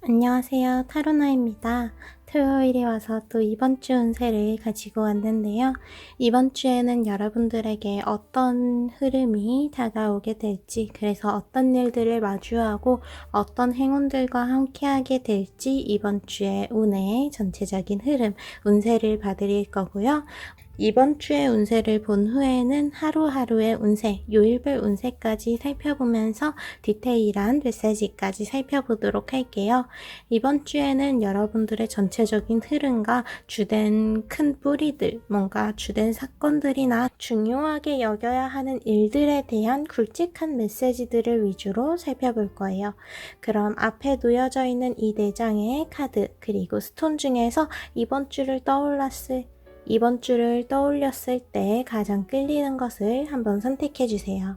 안녕하세요. 타로나입니다. 토요일이 와서 또 이번 주 운세를 가지고 왔는데요. 이번 주에는 여러분들에게 어떤 흐름이 다가오게 될지, 그래서 어떤 일들을 마주하고 어떤 행운들과 함께하게 될지 이번 주의 운의 전체적인 흐름, 운세를 봐드릴 거고요. 이번 주의 운세를 본 후에는 하루하루의 운세, 요일별 운세까지 살펴보면서 디테일한 메시지까지 살펴보도록 할게요. 이번 주에는 여러분들의 전체적인 흐름과 주된 큰 뿌리들, 뭔가 주된 사건들이나 중요하게 여겨야 하는 일들에 대한 굵직한 메시지들을 위주로 살펴볼 거예요. 그럼 앞에 놓여져 있는 이 4장의 카드, 그리고 스톤 중에서 이번 주를 떠올렸을 때 가장 끌리는 것을 한번 선택해 주세요.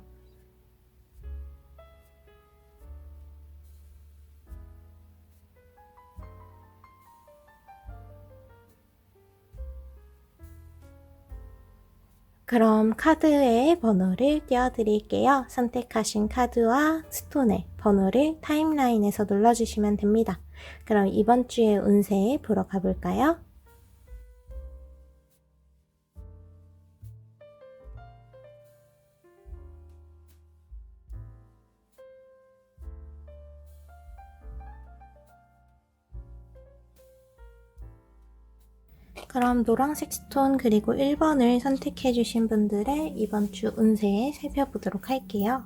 그럼 카드의 번호를 띄워드릴게요. 선택하신 카드와 스톤의 번호를 타임라인에서 눌러주시면 됩니다. 그럼 이번 주의 운세 보러 가볼까요? 그럼 노란색 스톤 그리고 1번을 선택해 주신 분들의 이번 주 운세 살펴보도록 할게요.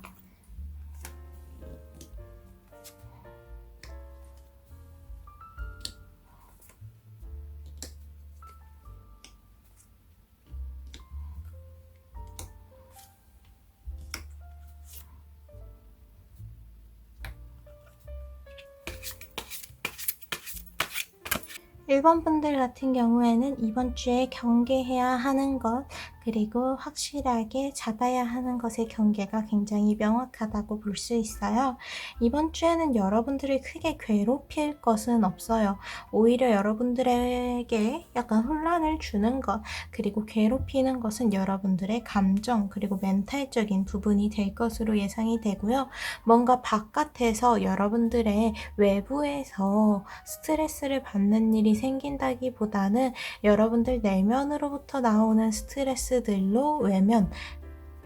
일본 분들 같은 경우에는 이번 주에 경계해야 하는 것, 그리고 확실하게 잡아야 하는 것의 경계가 굉장히 명확하다고 볼 수 있어요. 이번 주에는 여러분들을 크게 괴롭힐 것은 없어요. 오히려 여러분들에게 약간 혼란을 주는 것, 그리고 괴롭히는 것은 여러분들의 감정, 그리고 멘탈적인 부분이 될 것으로 예상이 되고요. 뭔가 바깥에서 여러분들의 외부에서 스트레스를 받는 일이 생긴다기보다는 여러분들 내면으로부터 나오는 스트레스들로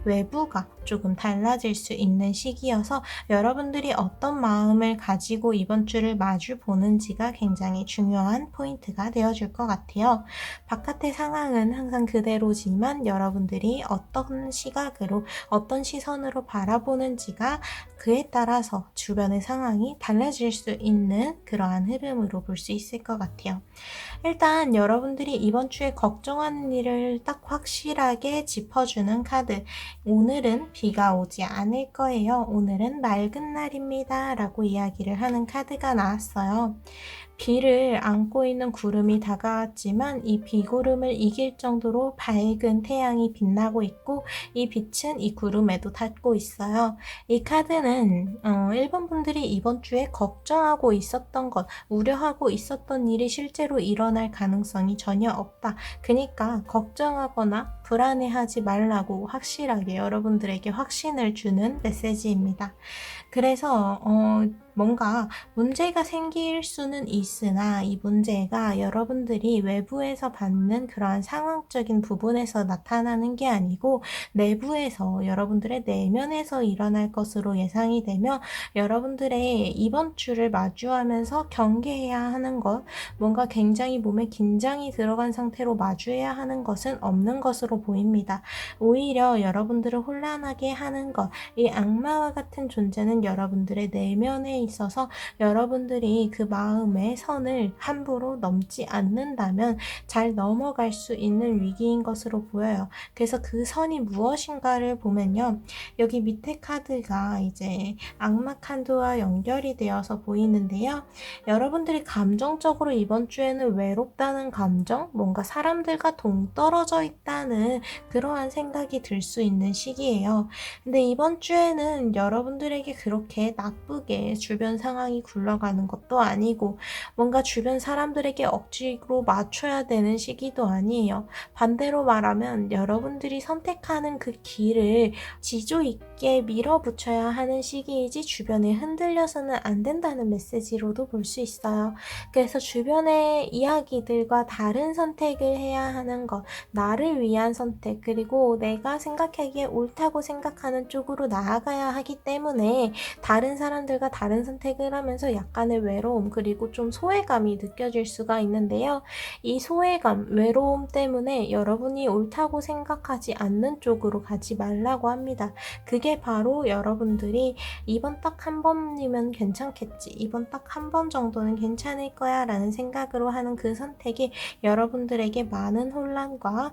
외부가 조금 달라질 수 있는 시기여서 여러분들이 어떤 마음을 가지고 이번 주를 마주 보는지가 굉장히 중요한 포인트가 되어줄 것 같아요. 바깥의 상황은 항상 그대로지만 여러분들이 어떤 시각으로, 어떤 시선으로 바라보는지가 그에 따라서 주변의 상황이 달라질 수 있는 그러한 흐름으로 볼 수 있을 것 같아요. 일단 여러분들이 이번 주에 걱정하는 일을 딱 확실하게 짚어주는 카드. 오늘은 비가 오지 않을 거예요. 오늘은 맑은 날입니다. 라고 이야기를 하는 카드가 나왔어요. 비를 안고 있는 구름이 다가왔지만 이 비구름을 이길 정도로 밝은 태양이 빛나고 있고 이 빛은 이 구름에도 닿고 있어요. 이 카드는 일본 분들이 이번 주에 걱정하고 있었던 것, 우려하고 있었던 일이 실제로 일어날 가능성이 전혀 없다. 그러니까 걱정하거나 불안해하지 말라고 확실하게 여러분들에게 확신을 주는 메시지입니다. 그래서 뭔가 문제가 생길 수는 있으나 이 문제가 여러분들이 외부에서 받는 그러한 상황적인 부분에서 나타나는 게 아니고 내부에서 여러분들의 내면에서 일어날 것으로 예상이 되며 여러분들의 이번 주를 마주하면서 경계해야 하는 것, 뭔가 굉장히 몸에 긴장이 들어간 상태로 마주해야 하는 것은 없는 것으로 보입니다. 오히려 여러분들을 혼란하게 하는 것, 이 악마와 같은 존재는 여러분들의 내면에 있어서 여러분들이 그 마음의 선을 함부로 넘지 않는다면 잘 넘어갈 수 있는 위기인 것으로 보여요. 그래서 그 선이 무엇인가를 보면요. 여기 밑에 카드가 이제 악마 카드와 연결이 되어서 보이는데요. 여러분들이 감정적으로 이번 주에는 외롭다는 감정, 뭔가 사람들과 동떨어져 있다는 그러한 생각이 들 수 있는 시기예요. 근데 이번 주에는 여러분들에게 이렇게 나쁘게 주변 상황이 굴러가는 것도 아니고 뭔가 주변 사람들에게 억지로 맞춰야 되는 시기도 아니에요. 반대로 말하면 여러분들이 선택하는 그 길을 지조 있게 밀어붙여야 하는 시기이지 주변에 흔들려서는 안 된다는 메시지로도 볼 수 있어요. 그래서 주변의 이야기들과 다른 선택을 해야 하는 것, 나를 위한 선택, 그리고 내가 생각하기에 옳다고 생각하는 쪽으로 나아가야 하기 때문에 다른 사람들과 다른 선택을 하면서 약간의 외로움, 그리고 좀 소외감이 느껴질 수가 있는데요. 이 소외감, 외로움 때문에 여러분이 옳다고 생각하지 않는 쪽으로 가지 말라고 합니다. 그게 바로 여러분들이 이번 딱 한 번이면 괜찮겠지, 이번 딱 한 번 정도는 괜찮을 거야 라는 생각으로 하는 그 선택이 여러분들에게 많은 혼란과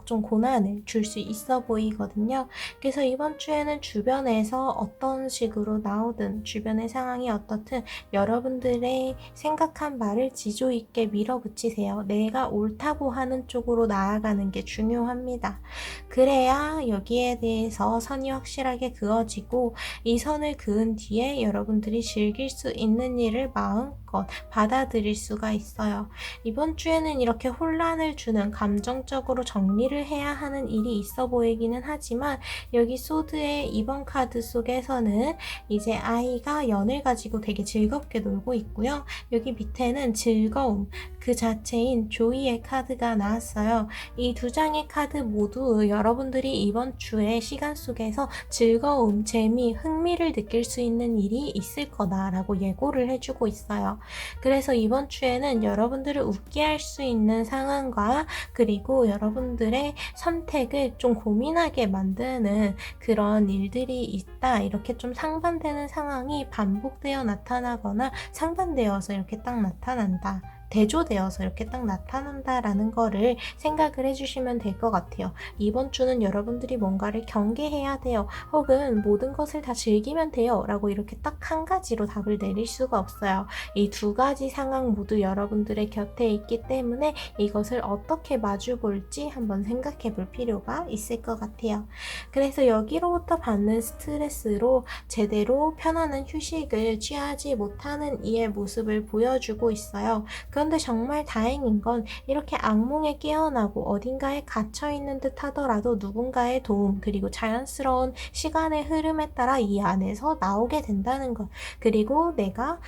좀 고난을 줄 수 있어 보이거든요. 그래서 이번 주에는 주변에서 어떤 식으로 나오든 주변의 상황이 어떻든 여러분들의 생각한 말을 지조 있게 밀어붙이세요. 내가 옳다고 하는 쪽으로 나아가는 게 중요합니다. 그래야 여기에 대해서 선이 확실하게 그어지고 이 선을 그은 뒤에 여러분들이 즐길 수 있는 일을 마음껏 받아들일 수가 있어요. 이번 주에는 이렇게 혼란을 주는 감정적으로 정리를 해야 하는 일이 있어 보이기는 하지만 여기 소드의 이번 카드 속에서는 이제 아이가 연을 가지고 되게 즐겁게 놀고 있고요. 여기 밑에는 즐거움 그 자체인 조이의 카드가 나왔어요. 이 두 장의 카드 모두 여러분들이 이번 주의 시간 속에서 즐거움, 재미, 흥미를 느낄 수 있는 일이 있을 거다라고 예고를 해주고 있어요. 그래서 이번 주에는 여러분들을 웃게 할 수 있는 상황과 그리고 여러분들의 선택을 좀 고민하게 만드는 그런 일들이 있다. 이렇게 좀 상반되는 상황이 반복되어 나타나거나 상반되어서 이렇게 딱 나타난다. 대조되어서 이렇게 딱 나타난다라는 거를 생각을 해주시면 될 것 같아요. 이번 주는 여러분들이 뭔가를 경계해야 돼요. 혹은 모든 것을 다 즐기면 돼요. 라고 이렇게 딱 한 가지로 답을 내릴 수가 없어요. 이 두 가지 상황 모두 여러분들의 곁에 있기 때문에 이것을 어떻게 마주 볼지 한번 생각해 볼 필요가 있을 것 같아요. 그래서 여기로부터 받는 스트레스로 제대로 편안한 휴식을 취하지 못하는 이의 모습을 보여주고 있어요. 그런데 정말 다행인 건 이렇게 악몽에 깨어나고 어딘가에 갇혀있는 듯 하더라도 누군가의 도움 그리고 자연스러운 시간의 흐름에 따라 이 안에서 나오게 된다는 것, 그리고 내가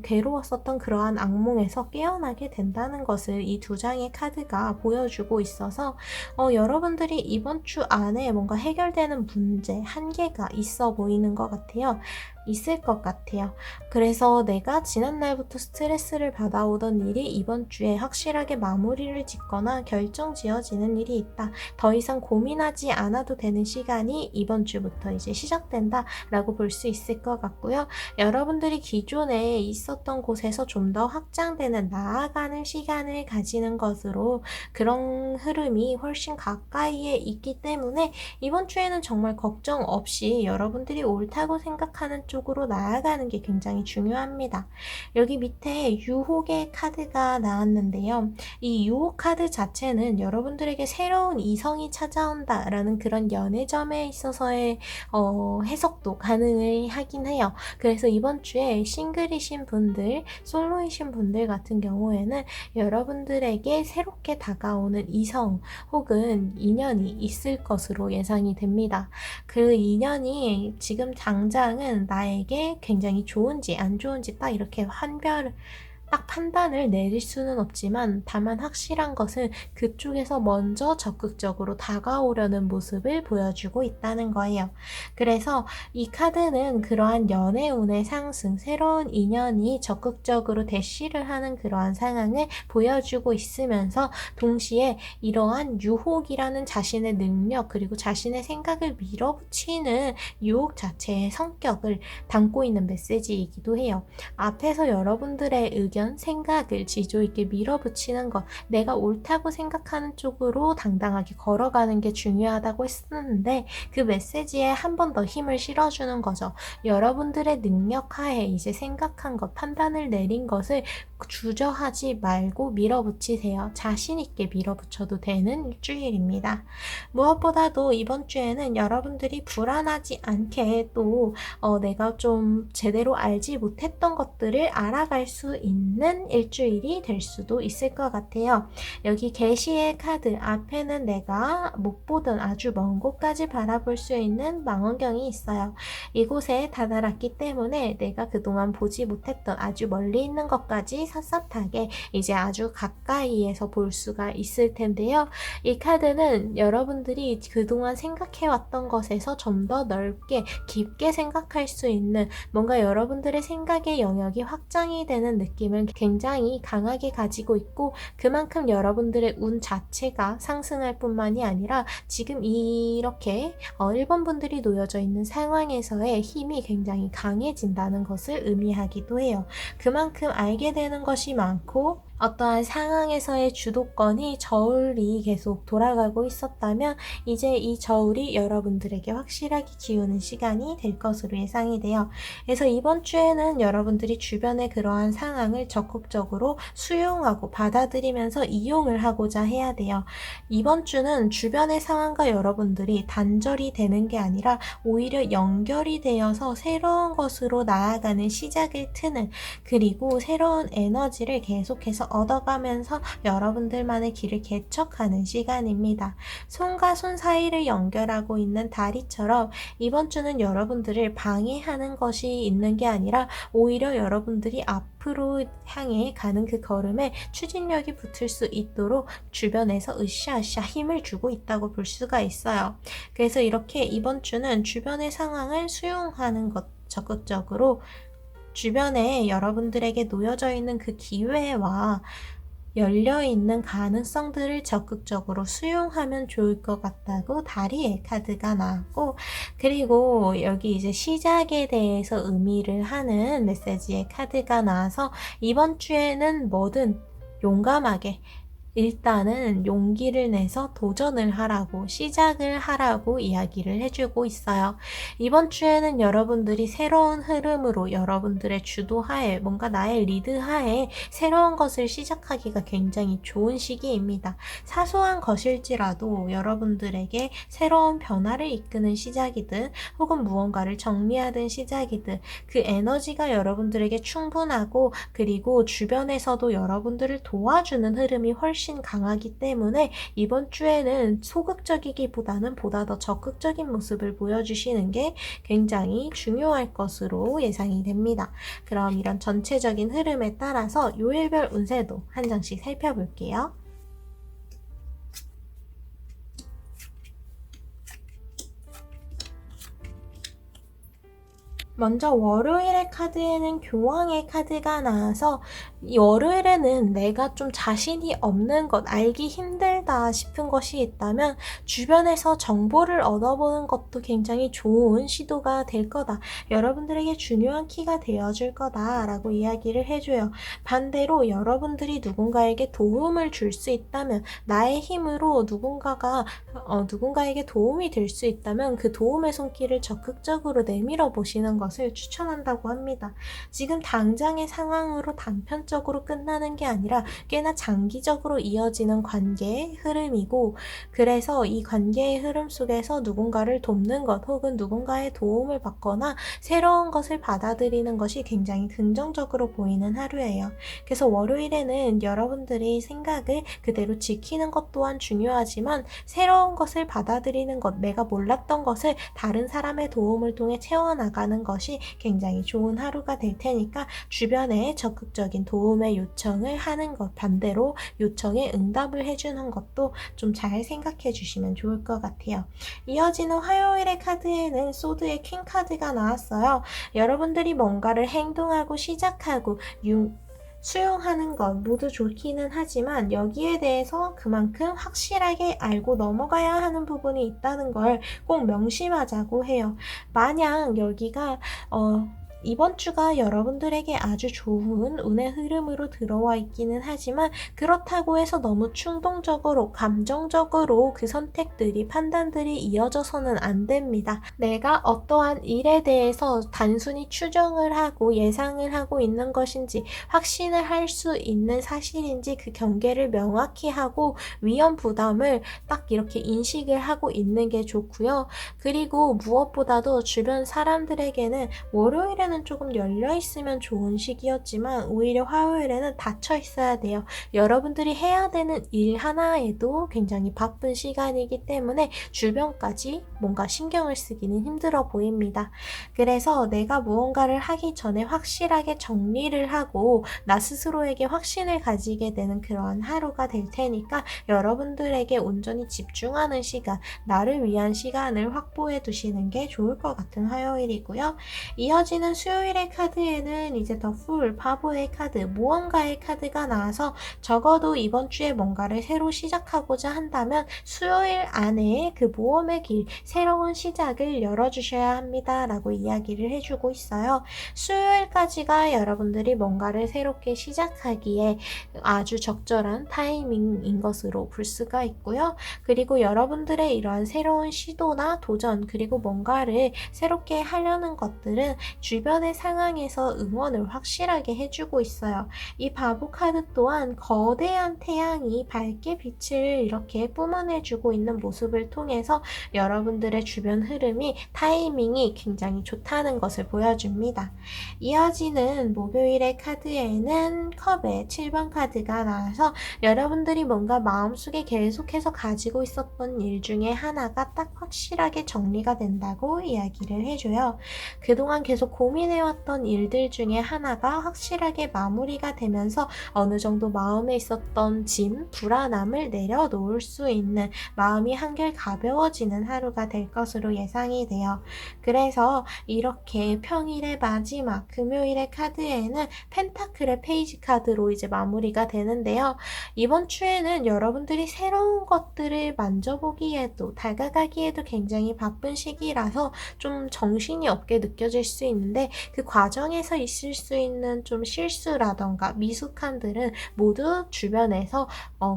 괴로웠었던 그러한 악몽에서 깨어나게 된다는 것을 이 두 장의 카드가 보여주고 있어서 여러분들이 이번 주 안에 뭔가 해결되는 문제, 한계가 있어 보이는 것 같아요. 있을 것 같아요. 그래서 내가 지난날부터 스트레스를 받아오던 일이 이번 주에 확실하게 마무리를 짓거나 결정 지어지는 일이 있다. 더 이상 고민하지 않아도 되는 시간이 이번 주부터 이제 시작된다 라고 볼 수 있을 것 같고요. 여러분들이 기존에 있었던 곳에서 좀 더 확장되는 나아가는 시간을 가지는 것으로 그런 흐름이 훨씬 가까이에 있기 때문에 이번 주에는 정말 걱정 없이 여러분들이 옳다고 생각하는 쪽으로 나아가는 게 굉장히 중요합니다. 여기 밑에 유혹의 카드가 나왔는데요. 이 유혹 카드 자체는 여러분들에게 새로운 이성이 찾아온다 라는 그런 연애점에 있어서의 해석도 가능을 하긴 해요. 그래서 이번 주에 싱글이신 분들, 솔로이신 분들 같은 경우에는 여러분들에게 새롭게 다가오는 이성 혹은 인연이 있을 것으로 예상이 됩니다. 그 인연이 지금 당장은 나에게 굉장히 좋은지 안 좋은지 딱 이렇게 딱 판단을 내릴 수는 없지만 다만 확실한 것은 그쪽에서 먼저 적극적으로 다가오려는 모습을 보여주고 있다는 거예요. 그래서 이 카드는 그러한 연애운의 상승, 새로운 인연이 적극적으로 대시를 하는 그러한 상황을 보여주고 있으면서 동시에 이러한 유혹이라는 자신의 능력 그리고 자신의 생각을 밀어붙이는 유혹 자체의 성격을 담고 있는 메시지이기도 해요. 앞에서 여러분들의 의견, 생각을 지조 있게 밀어붙이는 것, 내가 옳다고 생각하는 쪽으로 당당하게 걸어가는 게 중요하다고 했었는데 그 메시지에 한 번 더 힘을 실어주는 거죠. 여러분들의 능력 하에 이제 생각한 것, 판단을 내린 것을 주저하지 말고 밀어붙이세요. 자신 있게 밀어붙여도 되는 일주일입니다. 무엇보다도 이번 주에는 여러분들이 불안하지 않게 또 내가 좀 제대로 알지 못했던 것들을 알아갈 수 있는 일주일이 될 수도 있을 것 같아요. 여기 계시의 카드 앞에는 내가 못 보던 아주 먼 곳까지 바라볼 수 있는 망원경이 있어요. 이곳에 다다랐기 때문에 내가 그동안 보지 못했던 아주 멀리 있는 것까지 샅샅하게 이제 아주 가까이에서 볼 수가 있을 텐데요. 이 카드는 여러분들이 그동안 생각해왔던 것에서 좀 더 넓게 깊게 생각할 수 있는 뭔가 여러분들의 생각의 영역이 확장이 되는 느낌을 굉장히 강하게 가지고 있고 그만큼 여러분들의 운 자체가 상승할 뿐만이 아니라 지금 이렇게 1번 분들이 놓여져 있는 상황에서의 힘이 굉장히 강해진다는 것을 의미하기도 해요. 그만큼 알게 되는 것이 많고 어떠한 상황에서의 주도권이 저울이 계속 돌아가고 있었다면 이제 이 저울이 여러분들에게 확실하게 기우는 시간이 될 것으로 예상이 돼요. 그래서 이번 주에는 여러분들이 주변의 그러한 상황을 적극적으로 수용하고 받아들이면서 이용을 하고자 해야 돼요. 이번 주는 주변의 상황과 여러분들이 단절이 되는 게 아니라 오히려 연결이 되어서 새로운 것으로 나아가는 시작을 트는 그리고 새로운 에너지를 계속해서 얻어가면서 여러분들만의 길을 개척하는 시간입니다. 손과 손 사이를 연결하고 있는 다리처럼 이번 주는 여러분들을 방해하는 것이 있는 게 아니라 오히려 여러분들이 앞으로 향해 가는 그 걸음에 추진력이 붙을 수 있도록 주변에서 으쌰으쌰 힘을 주고 있다고 볼 수가 있어요. 그래서 이렇게 이번 주는 주변의 상황을 수용하는 것 적극적으로 주변에 여러분들에게 놓여져 있는 그 기회와 열려있는 가능성들을 적극적으로 수용하면 좋을 것 같다고 다리의 카드가 나왔고 그리고 여기 이제 시작에 대해서 의미를 하는 메시지의 카드가 나와서 이번 주에는 뭐든 용감하게 일단은 용기를 내서 도전을 하라고 시작을 하라고 이야기를 해주고 있어요. 이번 주에는 여러분들이 새로운 흐름으로 여러분들의 주도하에 뭔가 나의 리드하에 새로운 것을 시작하기가 굉장히 좋은 시기입니다. 사소한 것일지라도 여러분들에게 새로운 변화를 이끄는 시작이든 혹은 무언가를 정리하든 시작이든 그 에너지가 여러분들에게 충분하고 그리고 주변에서도 여러분들을 도와주는 흐름이 훨씬 강하기 때문에 이번 주에는 소극적이기보다는 보다 더 적극적인 모습을 보여주시는 게 굉장히 중요할 것으로 예상이 됩니다. 그럼 이런 전체적인 흐름에 따라서 요일별 운세도 한 장씩 살펴볼게요. 먼저 월요일의 카드에는 교황의 카드가 나와서 이 월요일에는 내가 좀 자신이 없는 것, 알기 힘들다 싶은 것이 있다면 주변에서 정보를 얻어보는 것도 굉장히 좋은 시도가 될 거다. 여러분들에게 중요한 키가 되어줄 거다라고 이야기를 해줘요. 반대로 여러분들이 누군가에게 도움을 줄 수 있다면 나의 힘으로 누군가에게 도움이 될 수 있다면 그 도움의 손길을 적극적으로 내밀어 보시는 것을 추천한다고 합니다. 지금 당장의 상황으로 단편적으로 끝나는 게 아니라 꽤나 장기적으로 이어지는 관계의 흐름이고 그래서 이 관계의 흐름 속에서 누군가를 돕는 것 혹은 누군가의 도움을 받거나 새로운 것을 받아들이는 것이 굉장히 긍정적으로 보이는 하루예요. 그래서 월요일에는 여러분들이 생각을 그대로 지키는 것 또한 중요하지만 새로운 것을 받아들이는 것, 내가 몰랐던 것을 다른 사람의 도움을 통해 채워나가는 것이 굉장히 좋은 하루가 될 테니까 주변에 적극적인 도움의 요청을 하는 것, 반대로 요청에 응답을 해주는 것도 좀 잘 생각해 주시면 좋을 것 같아요. 이어지는 화요일의 카드에는 소드의 퀸 카드가 나왔어요. 여러분들이 뭔가를 행동하고 시작하고 수용하는 것 모두 좋기는 하지만 여기에 대해서 그만큼 확실하게 알고 넘어가야 하는 부분이 있다는 걸 꼭 명심하자고 해요. 만약 여기가 이번 주가 여러분들에게 아주 좋은 운의 흐름으로 들어와 있기는 하지만 그렇다고 해서 너무 충동적으로, 감정적으로 그 선택들이, 판단들이 이어져서는 안 됩니다. 내가 어떠한 일에 대해서 단순히 추정을 하고 예상을 하고 있는 것인지, 확신을 할 수 있는 사실인지 그 경계를 명확히 하고 위험 부담을 딱 이렇게 인식을 하고 있는 게 좋고요. 그리고 무엇보다도 주변 사람들에게는 월요일에는 조금 열려 있으면 좋은 시기였지만 오히려 화요일에는 닫혀 있어야 돼요. 여러분들이 해야 되는 일 하나에도 굉장히 바쁜 시간이기 때문에 주변까지 뭔가 신경을 쓰기는 힘들어 보입니다. 그래서 내가 무언가를 하기 전에 확실하게 정리를 하고 나 스스로에게 확신을 가지게 되는 그러한 하루가 될 테니까 여러분들에게 온전히 집중하는 시간, 나를 위한 시간을 확보해 두시는 게 좋을 것 같은 화요일이고요. 이어지는 수요일의 카드에는 이제 더 풀, 바보의 카드, 무언가의 카드가 나와서 적어도 이번 주에 뭔가를 새로 시작하고자 한다면 수요일 안에 그 모험의 길, 새로운 시작을 열어주셔야 합니다. 라고 이야기를 해주고 있어요. 수요일까지가 여러분들이 뭔가를 새롭게 시작하기에 아주 적절한 타이밍인 것으로 볼 수가 있고요. 그리고 여러분들의 이러한 새로운 시도나 도전, 그리고 뭔가를 새롭게 하려는 것들은 주변의 상황에서 응원을 확실하게 해주고 있어요. 이 바보 카드 또한 거대한 태양이 밝게 빛을 이렇게 뿜어내주고 있는 모습을 통해서 여러분들의 주변 흐름이, 타이밍이 굉장히 좋다는 것을 보여줍니다. 이어지는 목요일의 카드에는 컵의 7번 카드가 나와서 여러분들이 뭔가 마음속에 계속해서 가지고 있었던 일 중에 하나가 딱 확실하게 정리가 된다고 이야기를 해줘요. 그동안 계속 고민해왔던 일들 중에 하나가 확실하게 마무리가 되면서 어느 정도 마음에 있었던 짐, 불안함을 내려놓을 수 있는, 마음이 한결 가벼워지는 하루가 될 것으로 예상이 돼요. 그래서 이렇게 평일의 마지막 금요일의 카드에는 펜타클의 페이지 카드로 이제 마무리가 되는데요. 이번 주에는 여러분들이 새로운 것들을 만져보기에도, 다가가기에도 굉장히 바쁜 시기라서 좀 정신이 없게 느껴질 수 있는데 그 과정에서 있을 수 있는 좀 실수라던가 미숙함들은 모두 주변에서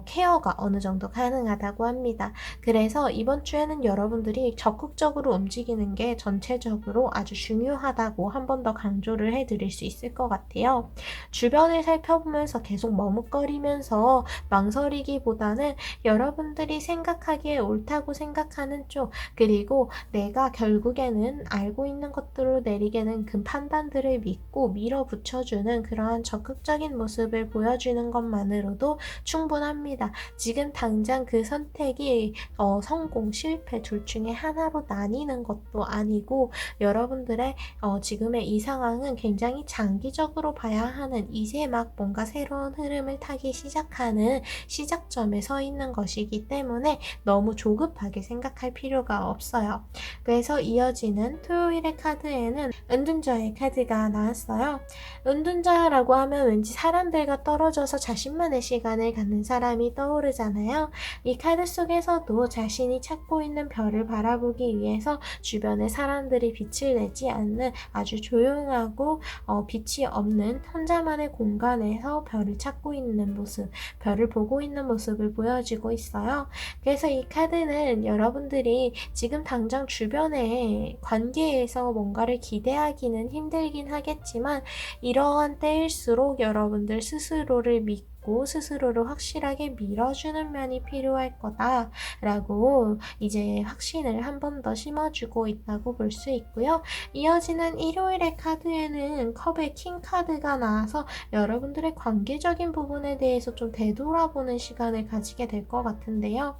케어가 어느 정도 가능하다고 합니다. 그래서 이번 주에는 여러분들이 적극적으로 움직이는 게 전체적으로 아주 중요하다고 한 번 더 강조를 해드릴 수 있을 것 같아요. 주변을 살펴보면서 계속 머뭇거리면서 망설이기보다는 여러분들이 생각하기에 옳다고 생각하는 쪽, 그리고 내가 결국에는 알고 있는 것들로 내리게는 그 판단들을 믿고 밀어붙여주는 그러한 적극적인 모습을 보여주는 것만으로도 충분합니다. 지금 당장 그 선택이 성공, 실패 둘 중에 하나로 나뉘는 것도 아니고 여러분들의 지금의 이 상황은 굉장히 장기적으로 봐야 하는, 이제 막 뭔가 새로운 흐름을 타기 시작하는 시작점에 서 있는 것이기 때문에 너무 조급하게 생각할 필요가 없어요. 그래서 이어지는 토요일의 카드에는 은둔자의 카드가 나왔어요. 은둔자라고 하면 왠지 사람들과 떨어져서 자신만의 시간을 갖는 사람이 떠오르잖아요. 이 카드 속에서도 자신이 찾고 있는 별을 바라보기 위해서 주변의 사람들이 빛을 내지 않는 아주 조용하고 빛이 없는 혼자만의 공간에서 별을 찾고 있는 모습, 별을 보고 있는 모습을 보여주고 있어요. 그래서 이 카드는 여러분들이 지금 당장 주변의 관계에서 뭔가를 기대하기는 힘들긴 하겠지만 이러한 때일수록 여러분들 스스로를 믿고 스스로를 확실하게 밀어주는 면이 필요할 거다라고 이제 확신을 한 번 더 심어주고 있다고 볼 수 있고요. 이어지는 일요일의 카드에는 컵의 킹 카드가 나와서 여러분들의 관계적인 부분에 대해서 좀 되돌아보는 시간을 가지게 될 것 같은데요.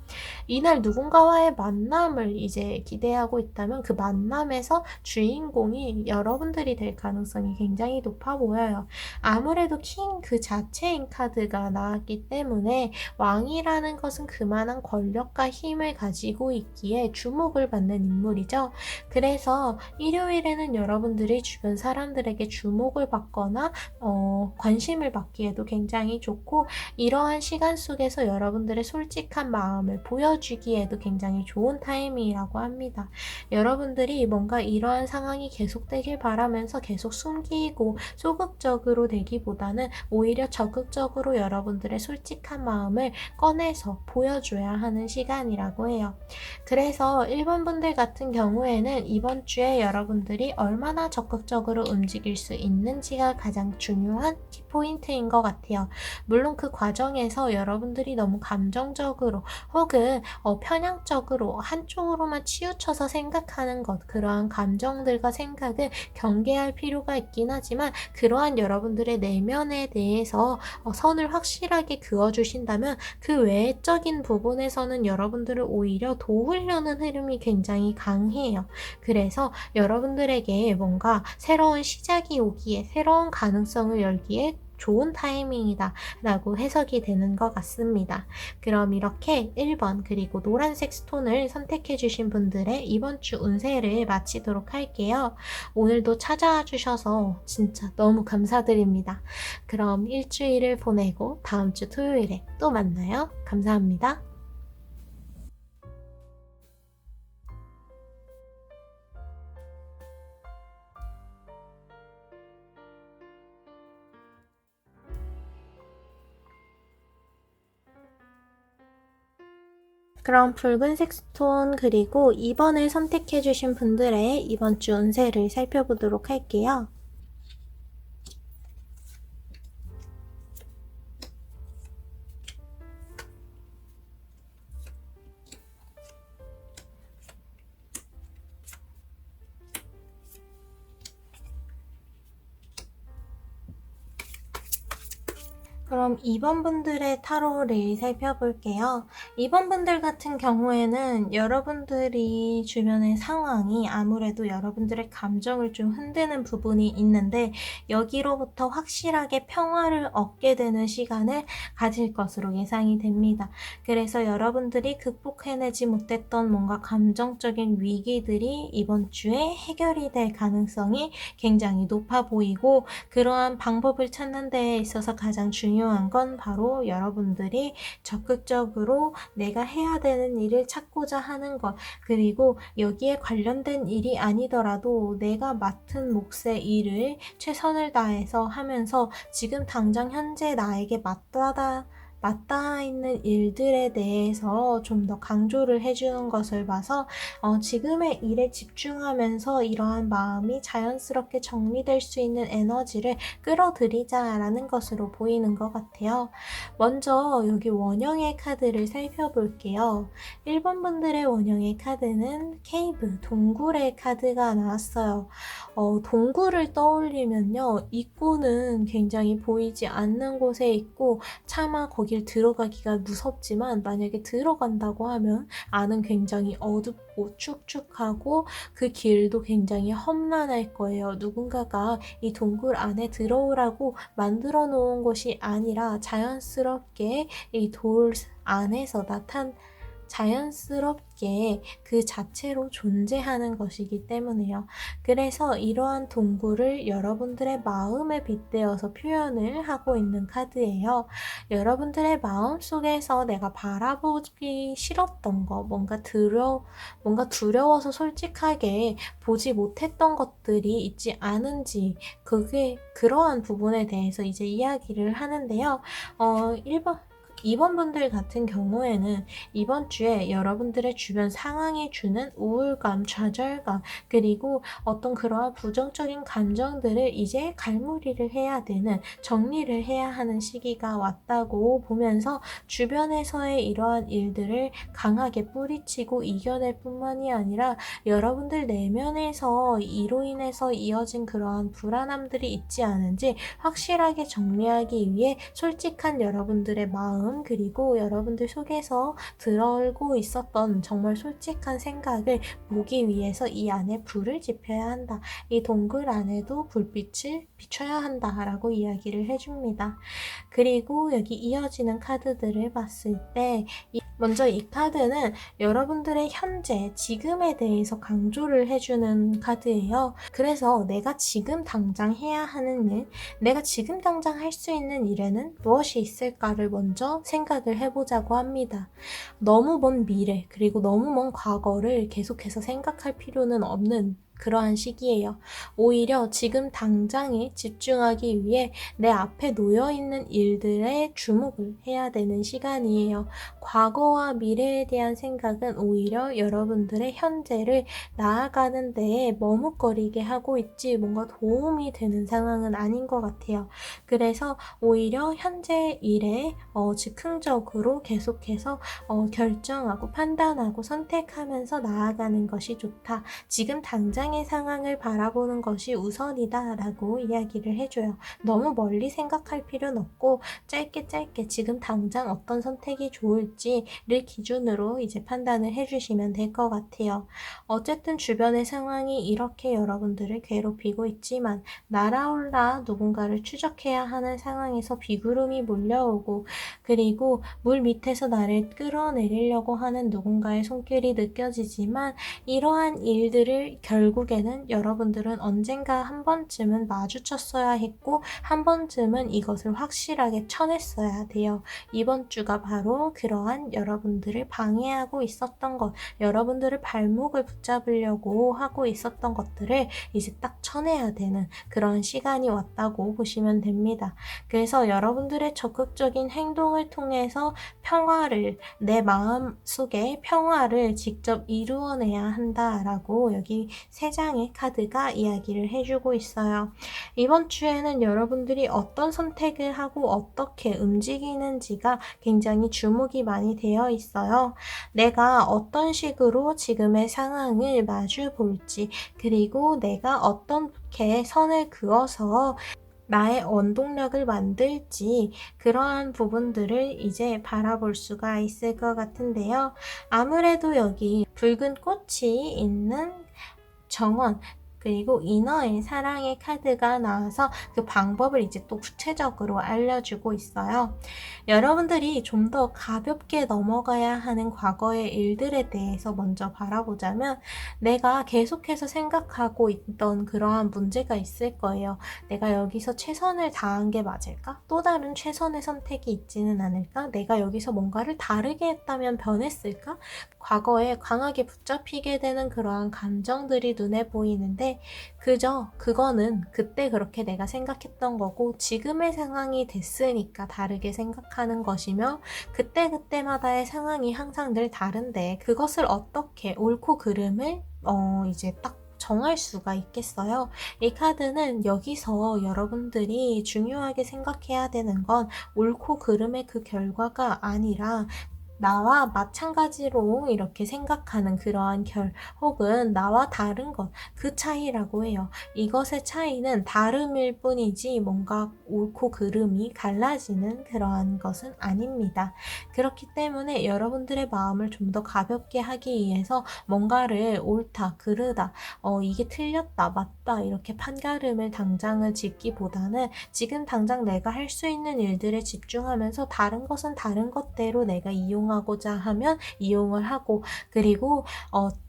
이날 누군가와의 만남을 이제 기대하고 있다면 그 만남에서 주인공이 여러분들이 될 가능성이 굉장히 높아 보여요. 아무래도 킹 그 자체인 카드가 이야기가 나왔기 때문에 왕이라는 것은 그만한 권력과 힘을 가지고 있기에 주목을 받는 인물이죠. 그래서 일요일에는 여러분들이 주변 사람들에게 주목을 받거나 관심을 받기에도 굉장히 좋고, 이러한 시간 속에서 여러분들의 솔직한 마음을 보여주기에도 굉장히 좋은 타이밍이라고 합니다. 여러분들이 뭔가 이러한 상황이 계속되길 바라면서 계속 숨기고 소극적으로 되기보다는 오히려 적극적으로 여러분들의 솔직한 마음을 꺼내서 보여줘야 하는 시간이라고 해요. 그래서 1번 분들 같은 경우에는 이번 주에 여러분들이 얼마나 적극적으로 움직일 수 있는지가 가장 중요한 키포인트인 것 같아요. 물론 그 과정에서 여러분들이 너무 감정적으로 혹은 편향적으로 한쪽으로만 치우쳐서 생각하는 것, 그러한 감정들과 생각은 경계할 필요가 있긴 하지만, 그러한 여러분들의 내면에 대해서 선을 확실하게 그어주신다면 그 외적인 부분에서는 여러분들을 오히려 도우려는 흐름이 굉장히 강해요. 그래서 여러분들에게 뭔가 새로운 시작이 오기에, 새로운 가능성을 열기에 좋은 타이밍이다 라고 해석이 되는 것 같습니다. 그럼 이렇게 1번 그리고 노란색 스톤을 선택해 주신 분들의 이번 주 운세를 마치도록 할게요. 오늘도 찾아와 주셔서 진짜 너무 감사드립니다. 그럼 일주일을 보내고 다음 주 토요일에 또 만나요. 감사합니다. 그럼 붉은색 스톤 그리고 2번을 선택해 주신 분들의 이번 주 운세를 살펴보도록 할게요. 그럼 2번 분들의 타로를 살펴볼게요. 2번 분들 같은 경우에는 여러분들이 주변의 상황이 아무래도 여러분들의 감정을 좀 흔드는 부분이 있는데, 여기로부터 확실하게 평화를 얻게 되는 시간을 가질 것으로 예상이 됩니다. 그래서 여러분들이 극복해내지 못했던 뭔가 감정적인 위기들이 이번 주에 해결이 될 가능성이 굉장히 높아 보이고, 그러한 방법을 찾는 데 있어서 가장 중요한 건 바로 여러분들이 적극적으로 내가 해야 되는 일을 찾고자 하는 것, 그리고 여기에 관련된 일이 아니더라도 내가 맡은 몫의 일을 최선을 다해서 하면서 지금 당장 현재 나에게 맞닿아 있는 일들에 대해서 좀 더 강조를 해주는 것을 봐서 지금의 일에 집중하면서 이러한 마음이 자연스럽게 정리될 수 있는 에너지를 끌어들이자라는 것으로 보이는 것 같아요. 먼저 여기 원형의 카드를 살펴볼게요. 1번 분들의 원형의 카드는 케이브, 동굴의 카드가 나왔어요. 동굴을 떠올리면요, 입구는 굉장히 보이지 않는 곳에 있고 차마 거길 들어가기가 무섭지만, 만약에 들어간다고 하면 안은 굉장히 어둡고 축축하고 그 길도 굉장히 험난할 거예요. 누군가가 이 동굴 안에 들어오라고 만들어 놓은 것이 아니라 자연스럽게 이 돌 안에서 자연스럽게 그 자체로 존재하는 것이기 때문에요. 그래서 이러한 동굴을 여러분들의 마음에 빗대어서 표현을 하고 있는 카드예요. 여러분들의 마음 속에서 내가 바라보기 싫었던 거, 뭔가 두려워서 솔직하게 보지 못했던 것들이 있지 않은지, 그러한 부분에 대해서 이제 이야기를 하는데요. 2번 분들 같은 경우에는 이번 주에 여러분들의 주변 상황이 주는 우울감, 좌절감, 그리고 어떤 그러한 부정적인 감정들을 이제 갈무리를 해야 되는, 정리를 해야 하는 시기가 왔다고 보면서 주변에서의 이러한 일들을 강하게 뿌리치고 이겨낼 뿐만이 아니라 여러분들 내면에서 이로 인해서 이어진 그러한 불안함들이 있지 않은지 확실하게 정리하기 위해 솔직한 여러분들의 마음 마음, 그리고 여러분들 속에서 들어오고 있었던 정말 솔직한 생각을 보기 위해서 이 안에 불을 지펴야 한다. 이 동굴 안에도 불빛을 비춰야 한다라고 이야기를 해줍니다. 그리고 여기 이어지는 카드들을 봤을 때 먼저 이 카드는 여러분들의 현재, 지금에 대해서 강조를 해주는 카드예요. 그래서 내가 지금 당장 해야 하는 일, 내가 지금 당장 할 수 있는 일에는 무엇이 있을까를 먼저 생각을 해보자고 합니다. 너무 먼 미래, 그리고 너무 먼 과거를 계속해서 생각할 필요는 없는 그러한 시기예요. 오히려 지금 당장에 집중하기 위해 내 앞에 놓여있는 일들에 주목을 해야 되는 시간이에요. 과거와 미래에 대한 생각은 오히려 여러분들의 현재를 나아가는 데에 머뭇거리게 하고 있지 뭔가 도움이 되는 상황은 아닌 것 같아요. 그래서 오히려 현재 일에 즉흥적으로 계속해서 결정하고 판단하고 선택하면서 나아가는 것이 좋다. 지금 당장의 상황을 바라보는 것이 우선이다 라고 이야기를 해줘요. 너무 멀리 생각할 필요는 없고 짧게 지금 당장 어떤 선택이 좋을지를 기준으로 이제 판단을 해주시면 될 것 같아요. 어쨌든 주변의 상황이 이렇게 여러분들을 괴롭히고 있지만 날아올라 누군가를 추적해야 하는 상황에서 비구름이 몰려오고 그리고 물 밑에서 나를 끌어내리려고 하는 누군가의 손길이 느껴지지만 이러한 일들을 결국에는 여러분들은 언젠가 한 번쯤은 마주쳤어야 했고 한 번쯤은 이것을 확실하게 쳐냈어야 돼요. 이번 주가 바로 그러한 여러분들을 방해하고 있었던 것, 여러분들을 발목을 붙잡으려고 하고 있었던 것들을 이제 딱 쳐내야 되는 그런 시간이 왔다고 보시면 됩니다. 그래서 여러분들의 적극적인 행동을 통해서 평화를, 내 마음 속에 평화를 직접 이루어내야 한다라고 여기 3장의 카드가 이야기를 해주고 있어요. 이번 주에는 여러분들이 어떤 선택을 하고 어떻게 움직이는지가 굉장히 주목이 많이 되어 있어요. 내가 어떤 식으로 지금의 상황을 마주 볼지, 그리고 내가 어떻게 선을 그어서 나의 원동력을 만들지 그러한 부분들을 이제 바라볼 수가 있을 것 같은데요. 아무래도 여기 붉은 꽃이 있는 정원 그리고 이너의 사랑의 카드가 나와서 그 방법을 이제 또 구체적으로 알려주고 있어요. 여러분들이 좀 더 가볍게 넘어가야 하는 과거의 일들에 대해서 먼저 바라보자면 내가 계속해서 생각하고 있던 그러한 문제가 있을 거예요. 내가 여기서 최선을 다한 게 맞을까? 또 다른 최선의 선택이 있지는 않을까? 내가 여기서 뭔가를 다르게 했다면 변했을까? 과거에 강하게 붙잡히게 되는 그러한 감정들이 눈에 보이는데 그저 그거는 그때 그렇게 내가 생각했던 거고 지금의 상황이 됐으니까 다르게 생각하는 것이며 그때그때마다의 상황이 항상 늘 다른데 그것을 어떻게 옳고 그름을 이제 딱 정할 수가 있겠어요. 이 카드는 여기서 여러분들이 중요하게 생각해야 되는 건 옳고 그름의 그 결과가 아니라 나와 마찬가지로 이렇게 생각하는 그러한 혹은 나와 다른 것, 그 차이라고 해요. 이것의 차이는 다름일 뿐이지 뭔가 옳고 그름이 갈라지는 그러한 것은 아닙니다. 그렇기 때문에 여러분들의 마음을 좀 더 가볍게 하기 위해서 뭔가를 옳다, 그르다, 이게 틀렸다, 맞다 이렇게 판가름을 당장을 짓기보다는 지금 당장 내가 할 수 있는 일들에 집중하면서 다른 것은 다른 것대로 내가 이용하고자 하면 이용을 하고 그리고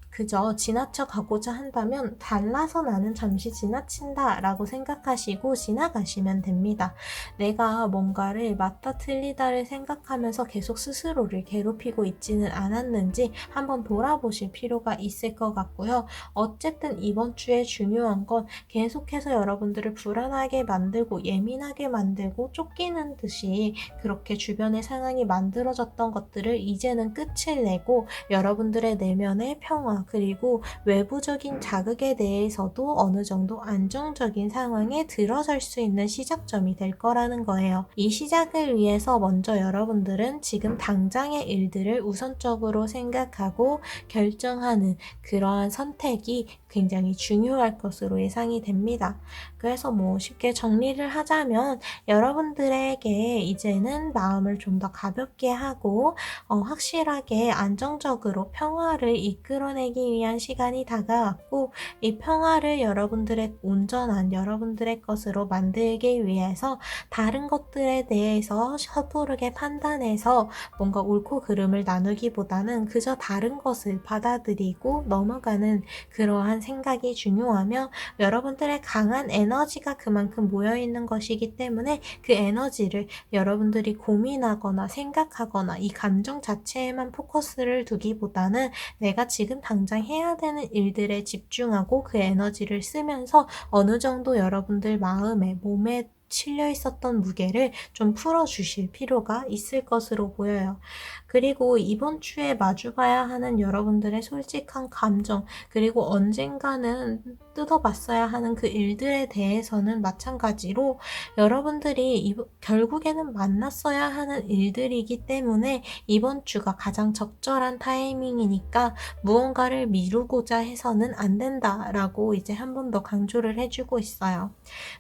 그저 지나쳐 가고자 한다면 달라서 나는 잠시 지나친다 라고 생각하시고 지나가시면 됩니다. 내가 뭔가를 맞다 틀리다를 생각하면서 계속 스스로를 괴롭히고 있지는 않았는지 한번 돌아보실 필요가 있을 것 같고요. 어쨌든 이번 주에 중요한 건 계속해서 여러분들을 불안하게 만들고 예민하게 만들고 쫓기는 듯이 그렇게 주변의 상황이 만들어졌던 것들을 이제는 끝을 내고 여러분들의 내면의 평화 그리고 외부적인 자극에 대해서도 어느 정도 안정적인 상황에 들어설 수 있는 시작점이 될 거라는 거예요. 이 시작을 위해서 먼저 여러분들은 지금 당장의 일들을 우선적으로 생각하고 결정하는 그러한 선택이 굉장히 중요할 것으로 예상이 됩니다. 그래서 쉽게 정리를 하자면 여러분들에게 이제는 마음을 좀 더 가볍게 하고 확실하게 안정적으로 평화를 이끌어내기 위한 시간이 다가왔고, 이 평화를 여러분들의 온전한 여러분들의 것으로 만들기 위해서 다른 것들에 대해서 섣부르게 판단해서 뭔가 옳고 그름을 나누기보다는 그저 다른 것을 받아들이고 넘어가는 그러한 생각이 중요하며, 여러분들의 강한 에너지가 그만큼 모여있는 것이기 때문에 그 에너지를 여러분들이 고민하거나 생각하거나 이 감정 자체에만 포커스를 두기보다는 내가 지금 당장 해야 되는 일들에 집중하고 그 에너지를 쓰면서 어느 정도 여러분들 마음에, 몸에 실려 있었던 무게를 좀 풀어주실 필요가 있을 것으로 보여요. 그리고 이번 주에 마주봐야 하는 여러분들의 솔직한 감정, 그리고 언젠가는 뜯어봤어야 하는 그 일들에 대해서는 마찬가지로 여러분들이 결국에는 만났어야 하는 일들이기 때문에 이번 주가 가장 적절한 타이밍이니까 무언가를 미루고자 해서는 안 된다라고 이제 한 번 더 강조를 해주고 있어요.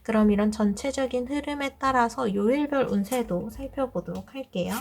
그럼 이런 전체적인 흐름에 따라서 요일별 운세도 살펴보도록 할게요.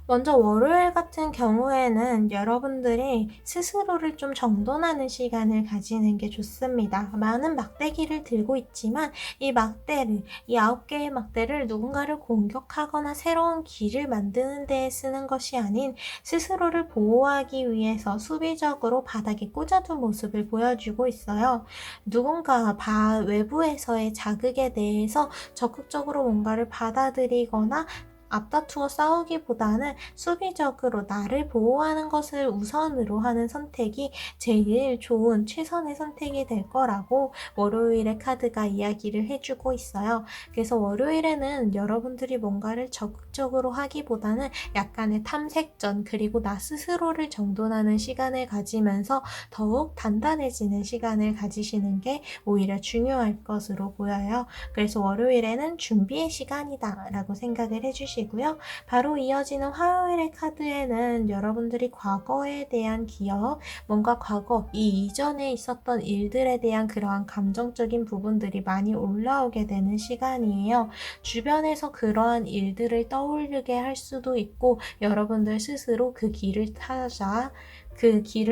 먼저 월요일 같은 경우에는 여러분들이 스스로를 좀 정돈하는 시간을 가지는 게 좋습니다. 많은 막대기를 들고 있지만 이 9개의 막대를 누군가를 공격하거나 새로운 길을 만드는 데에 쓰는 것이 아닌 스스로를 보호하기 위해서 수비적으로 바닥에 꽂아둔 모습을 보여주고 있어요. 누군가 외부에서의 자극에 대해서 적극적으로 뭔가를 받아들이거나 앞다투어 싸우기보다는 수비적으로 나를 보호하는 것을 우선으로 하는 선택이 제일 좋은 최선의 선택이 될 거라고 월요일의 카드가 이야기를 해주고 있어요. 그래서 월요일에는 여러분들이 뭔가를 적극적으로 하기보다는 약간의 탐색전, 그리고 나 스스로를 정돈하는 시간을 가지면서 더욱 단단해지는 시간을 가지시는 게 오히려 중요할 것으로 보여요. 그래서 월요일에는 준비의 시간이다 라고 생각을 해주시고요. 바로 이어지는 화요일의 카드에는 여러분들이 과거에 대한 기억, 뭔가 과거, 이 이전에 있었던 일들에 대한 그러한 감정적인 부분들이 많이 올라오게 되는 시간이에요. 주변에서 그러한 일들을 떠올리게 할 수도 있고, 여러분들 스스로 그 길을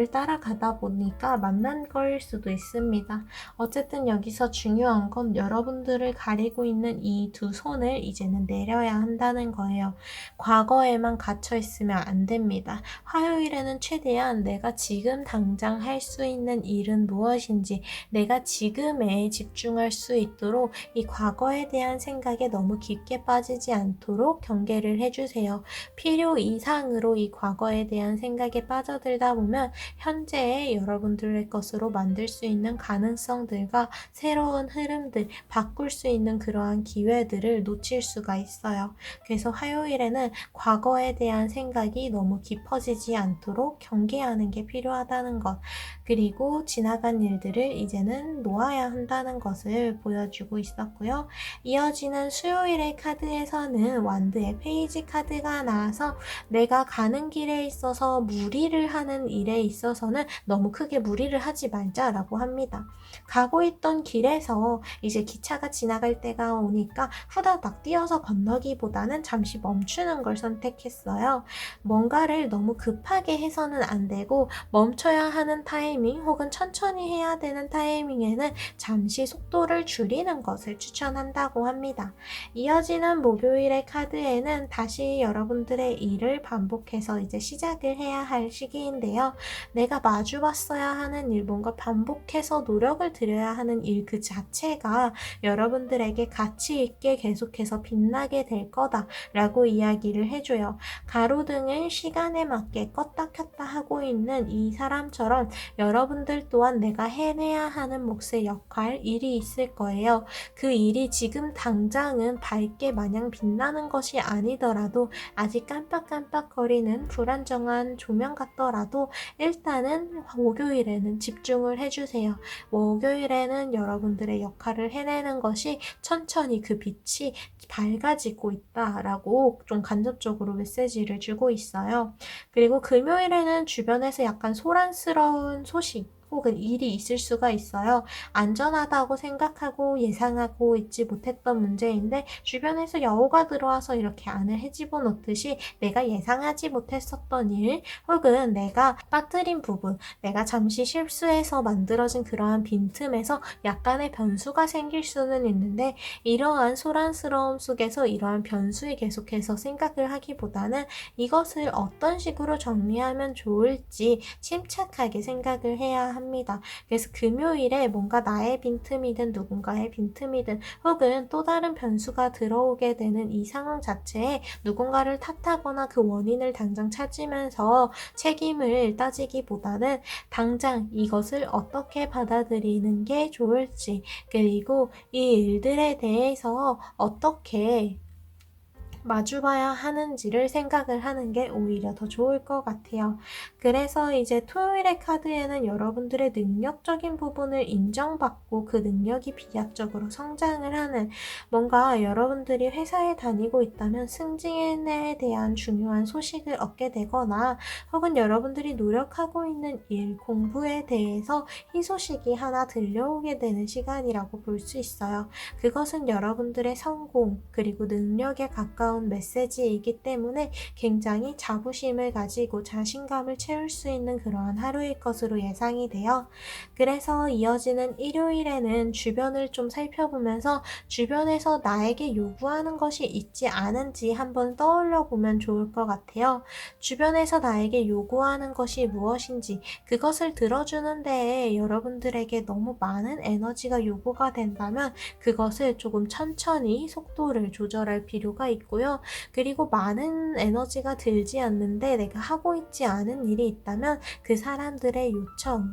따라가다 보니까 만난 거일 수도 있습니다. 어쨌든 여기서 중요한 건 여러분들을 가리고 있는 이 두 손을 이제는 내려야 한다는 거예요. 과거에만 갇혀 있으면 안 됩니다. 화요일에는 최대한 내가 지금 당장 할 수 있는 일은 무엇인지, 내가 지금에 집중할 수 있도록 이 과거에 대한 생각에 너무 깊게 빠지지 않도록 경계를 해주세요. 필요 이상으로 이 과거에 대한 생각에 빠져들다 보면 현재의 여러분들의 것으로 만들 수 있는 가능성들과 새로운 흐름들, 바꿀 수 있는 그러한 기회들을 놓칠 수가 있어요. 그래서 화요일에는 과거에 대한 생각이 너무 깊어지지 않도록 경계하는 게 필요하다는 것, 그리고 지나간 일들을 이제는 놓아야 한다는 것을 보여주고 있었고요. 이어지는 수요일의 카드에서는 완드의 페이지 카드가 나와서 내가 가는 길에 있어서 무리를 하는 일에 있어서는 너무 크게 무리를 하지 말자라고 합니다. 가고 있던 길에서 이제 기차가 지나갈 때가 오니까 후다닥 뛰어서 건너기보다는 잠시 멈추는 걸 선택했어요. 뭔가를 너무 급하게 해서는 안 되고, 멈춰야 하는 타이밍 혹은 천천히 해야 되는 타이밍에는 잠시 속도를 줄이는 것을 추천한다고 합니다. 이어지는 목요일의 카드에는 다시 여러분들의 일을 반복해서 이제 시작을 해야 할 시기인데요. 내가 마주봤어야 하는 일, 뭔가 반복해서 노력을 들여야 하는 일 그 자체가 여러분들에게 가치 있게 계속해서 빛나게 될 거다라고 이야기를 해줘요. 가로등을 시간에 맞게 껐다 켰다 하고 있는 이 사람처럼 여러분들 또한 내가 해내야 하는 몫의 역할, 일이 있을 거예요. 그 일이 지금 당장은 밝게 마냥 빛나는 것이 아니더라도 아직 깜빡깜빡거리는 불안정한 조명 같더라도 일단은 목요일에는 집중을 해주세요. 목요일에는 여러분들의 역할을 해내는 것이 천천히 그 빛이 밝아지고 있다라고 좀 간접적으로 메시지를 주고 있어요. 그리고 금요일에는 주변에서 약간 소란스러운 소식 혹은 일이 있을 수가 있어요. 안전하다고 생각하고 예상하고 있지 못했던 문제인데 주변에서 여우가 들어와서 이렇게 안을 헤집어 놓듯이 내가 예상하지 못했었던 일 혹은 내가 빠뜨린 부분, 내가 잠시 실수해서 만들어진 그러한 빈틈에서 약간의 변수가 생길 수는 있는데 이러한 소란스러움 속에서 이러한 변수에 계속해서 생각을 하기보다는 이것을 어떤 식으로 정리하면 좋을지 침착하게 생각을 해야 합니다. 그래서 금요일에 뭔가 나의 빈틈이든 누군가의 빈틈이든 혹은 또 다른 변수가 들어오게 되는 이 상황 자체에 누군가를 탓하거나 그 원인을 당장 찾으면서 책임을 따지기보다는 당장 이것을 어떻게 받아들이는 게 좋을지 그리고 이 일들에 대해서 어떻게 마주봐야 하는지를 생각을 하는 게 오히려 더 좋을 것 같아요. 그래서 이제 토요일의 카드에는 여러분들의 능력적인 부분을 인정받고 그 능력이 비약적으로 성장을 하는 뭔가 여러분들이 회사에 다니고 있다면 승진에 대한 중요한 소식을 얻게 되거나 혹은 여러분들이 노력하고 있는 일, 공부에 대해서 희소식이 하나 들려오게 되는 시간이라고 볼 수 있어요. 그것은 여러분들의 성공 그리고 능력에 가까운 메시지이기 때문에 굉장히 자부심을 가지고 자신감을 채울 수 있는 그러한 하루일 것으로 예상이 돼요. 그래서 이어지는 일요일에는 주변을 좀 살펴보면서 주변에서 나에게 요구하는 것이 있지 않은지 한번 떠올려 보면 좋을 것 같아요. 주변에서 나에게 요구하는 것이 무엇인지 그것을 들어주는 데에 여러분들에게 너무 많은 에너지가 요구가 된다면 그것을 조금 천천히 속도를 조절할 필요가 있고요. 그리고 많은 에너지가 들지 않는데 내가 하고 있지 않은 일이 있다면 그 사람들의 요청,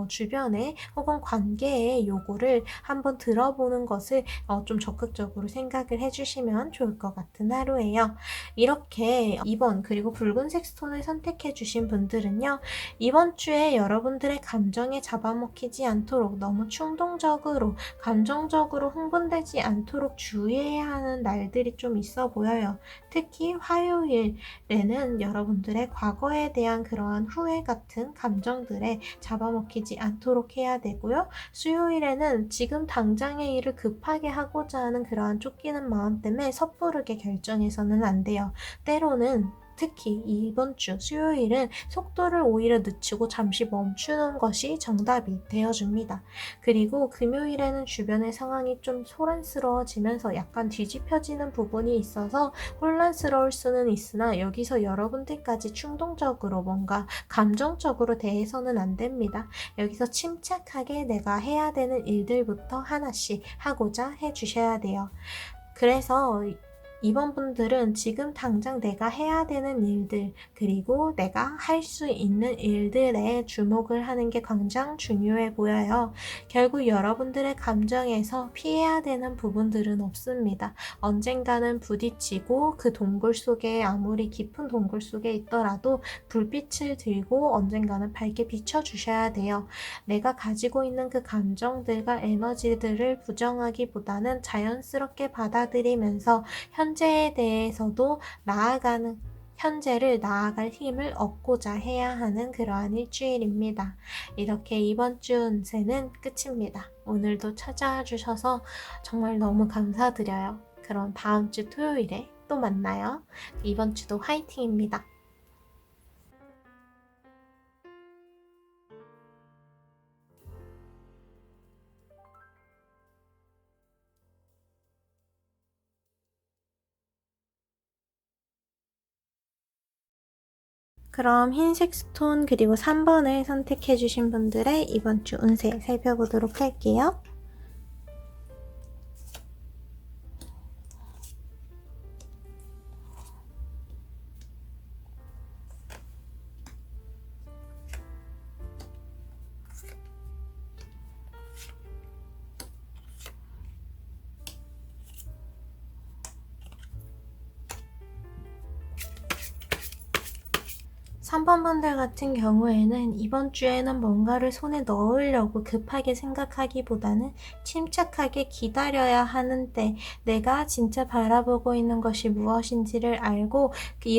주변에 혹은 관계의 요구를 한번 들어보는 것을 좀 적극적으로 생각을 해주시면 좋을 것 같은 하루예요. 이렇게 2번 그리고 붉은색 스톤을 선택해 주신 분들은요. 이번 주에 여러분들의 감정에 잡아먹히지 않도록 너무 충동적으로 감정적으로 흥분되지 않도록 주의해야 하는 날들이 좀 있어 보여요. 특히 화요일에는 여러분들의 과거에 대한 그러한 후회 같은 감정들에 잡아먹히지 않도록 해야 되고요. 수요일에는 지금 당장의 일을 급하게 하고자 하는 그러한 쫓기는 마음 때문에 섣부르게 결정해서는 안 돼요. 때로는 특히 이번 주 수요일은 속도를 오히려 늦추고 잠시 멈추는 것이 정답이 되어줍니다. 그리고 금요일에는 주변의 상황이 좀 소란스러워지면서 약간 뒤집혀지는 부분이 있어서 혼란스러울 수는 있으나 여기서 여러분들까지 충동적으로 뭔가 감정적으로 대해서는 안 됩니다. 여기서 침착하게 내가 해야 되는 일들부터 하나씩 하고자 해주셔야 돼요. 그래서 이번 분들은 지금 당장 내가 해야 되는 일들 그리고 내가 할 수 있는 일들에 주목을 하는 게 가장 중요해 보여요. 결국 여러분들의 감정에서 피해야 되는 부분들은 없습니다. 언젠가는 부딪히고 그 동굴 속에 아무리 깊은 동굴 속에 있더라도 불빛을 들고 언젠가는 밝게 비춰주셔야 돼요. 내가 가지고 있는 그 감정들과 에너지들을 부정하기보다는 자연스럽게 받아들이면서 현재에 대해서도 현재를 나아갈 힘을 얻고자 해야 하는 그러한 일주일입니다. 이렇게 이번 주 운세는 끝입니다. 오늘도 찾아와 주셔서 정말 너무 감사드려요. 그럼 다음 주 토요일에 또 만나요. 이번 주도 화이팅입니다. 그럼 흰색 스톤 그리고 3번을 선택해주신 분들의 이번 주 운세 살펴보도록 할게요. 3번 분들 같은 경우에는 이번 주에는 뭔가를 손에 넣으려고 급하게 생각하기보다는 침착하게 기다려야 하는데 내가 진짜 바라보고 있는 것이 무엇인지를 알고 그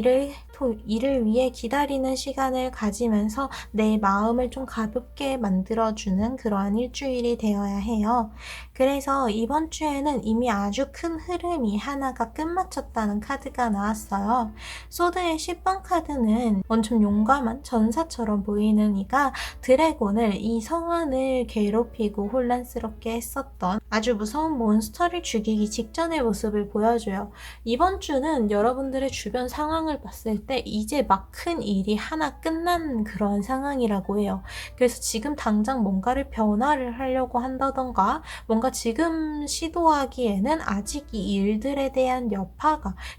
일을 위해 기다리는 시간을 가지면서 내 마음을 좀 가볍게 만들어주는 그러한 일주일이 되어야 해요. 그래서 이번 주에는 이미 아주 큰 흐름이 하나가 끝마쳤다는 카드가 나왔어요. 소드의 10번 카드는 엄청 용감한 전사처럼 보이는 이가 드래곤을 이 성안을 괴롭히고 혼란스럽게 했었던 아주 무서운 몬스터를 죽이기 직전의 모습을 보여줘요. 이번 주는 여러분들의 주변 상황을 봤을 때 이제 막 큰 일이 하나 끝난 그런 상황이라고 해요. 그래서 지금 당장 뭔가를 변화를 하려고 한다던가 뭔가 지금 시도하기에는 아직 이 일들에 대한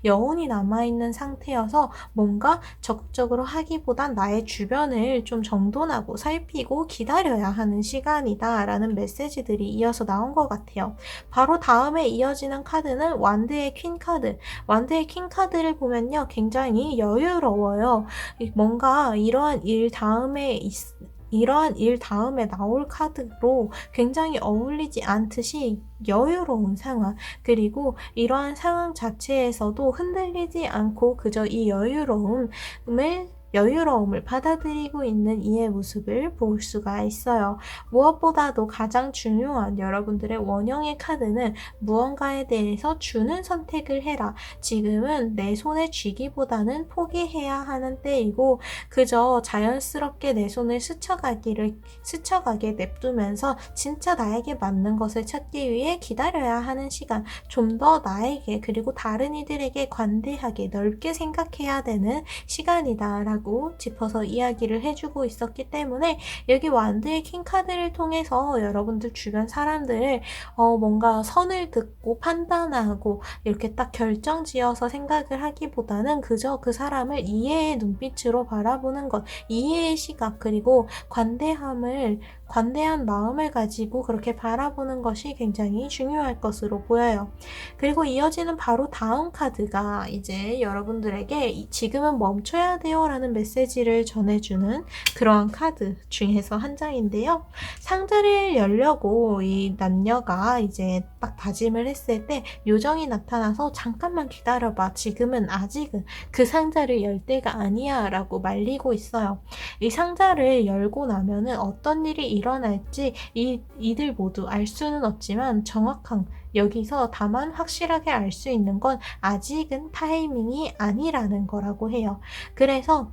여운이 남아있는 상태여서 뭔가 적극적으로 하기보단 나의 주변을 좀 정돈하고 살피고 기다려야 하는 시간이다 라는 메시지들이 이어서 나온 것 같아요. 바로 다음에 이어지는 카드는 완드의 퀸 카드. 완드의 퀸 카드를 보면요, 굉장히 여유로워요. 뭔가 이러한 일 다음에 나올 카드로 굉장히 어울리지 않듯이 여유로운 상황, 그리고 이러한 상황 자체에서도 흔들리지 않고 그저 이 여유로움을 받아들이고 있는 이의 모습을 볼 수가 있어요. 무엇보다도 가장 중요한 여러분들의 원형의 카드는 무언가에 대해서 주는 선택을 해라. 지금은 내 손에 쥐기보다는 포기해야 하는 때이고 그저 자연스럽게 내 손을 스쳐가게 냅두면서 진짜 나에게 맞는 것을 찾기 위해 기다려야 하는 시간, 좀 더 나에게 그리고 다른 이들에게 관대하게 넓게 생각해야 되는 시간이다 라고 짚어서 이야기를 해주고 있었기 때문에 여기 완드의 킹 카드를 통해서 여러분들 주변 사람들을 뭔가 선을 듣고 판단하고 이렇게 딱 결정지어서 생각을 하기보다는 그저 그 사람을 이해의 눈빛으로 바라보는 것, 이해의 시각, 그리고 관대한 마음을 가지고 그렇게 바라보는 것이 굉장히 중요할 것으로 보여요. 그리고 이어지는 바로 다음 카드가 이제 여러분들에게 지금은 멈춰야 돼요 라는 메시지를 전해주는 그러한 카드 중에서 한 장인데요. 상자를 열려고 이 남녀가 이제 딱 다짐을 했을 때 요정이 나타나서 잠깐만 기다려봐. 지금은 아직은 그 상자를 열 때가 아니야 라고 말리고 있어요. 이 상자를 열고 나면은 어떤 일이 일어날지 이들 모두 알 수는 없지만 여기서 다만 확실하게 알 수 있는 건 아직은 타이밍이 아니라는 거라고 해요. 그래서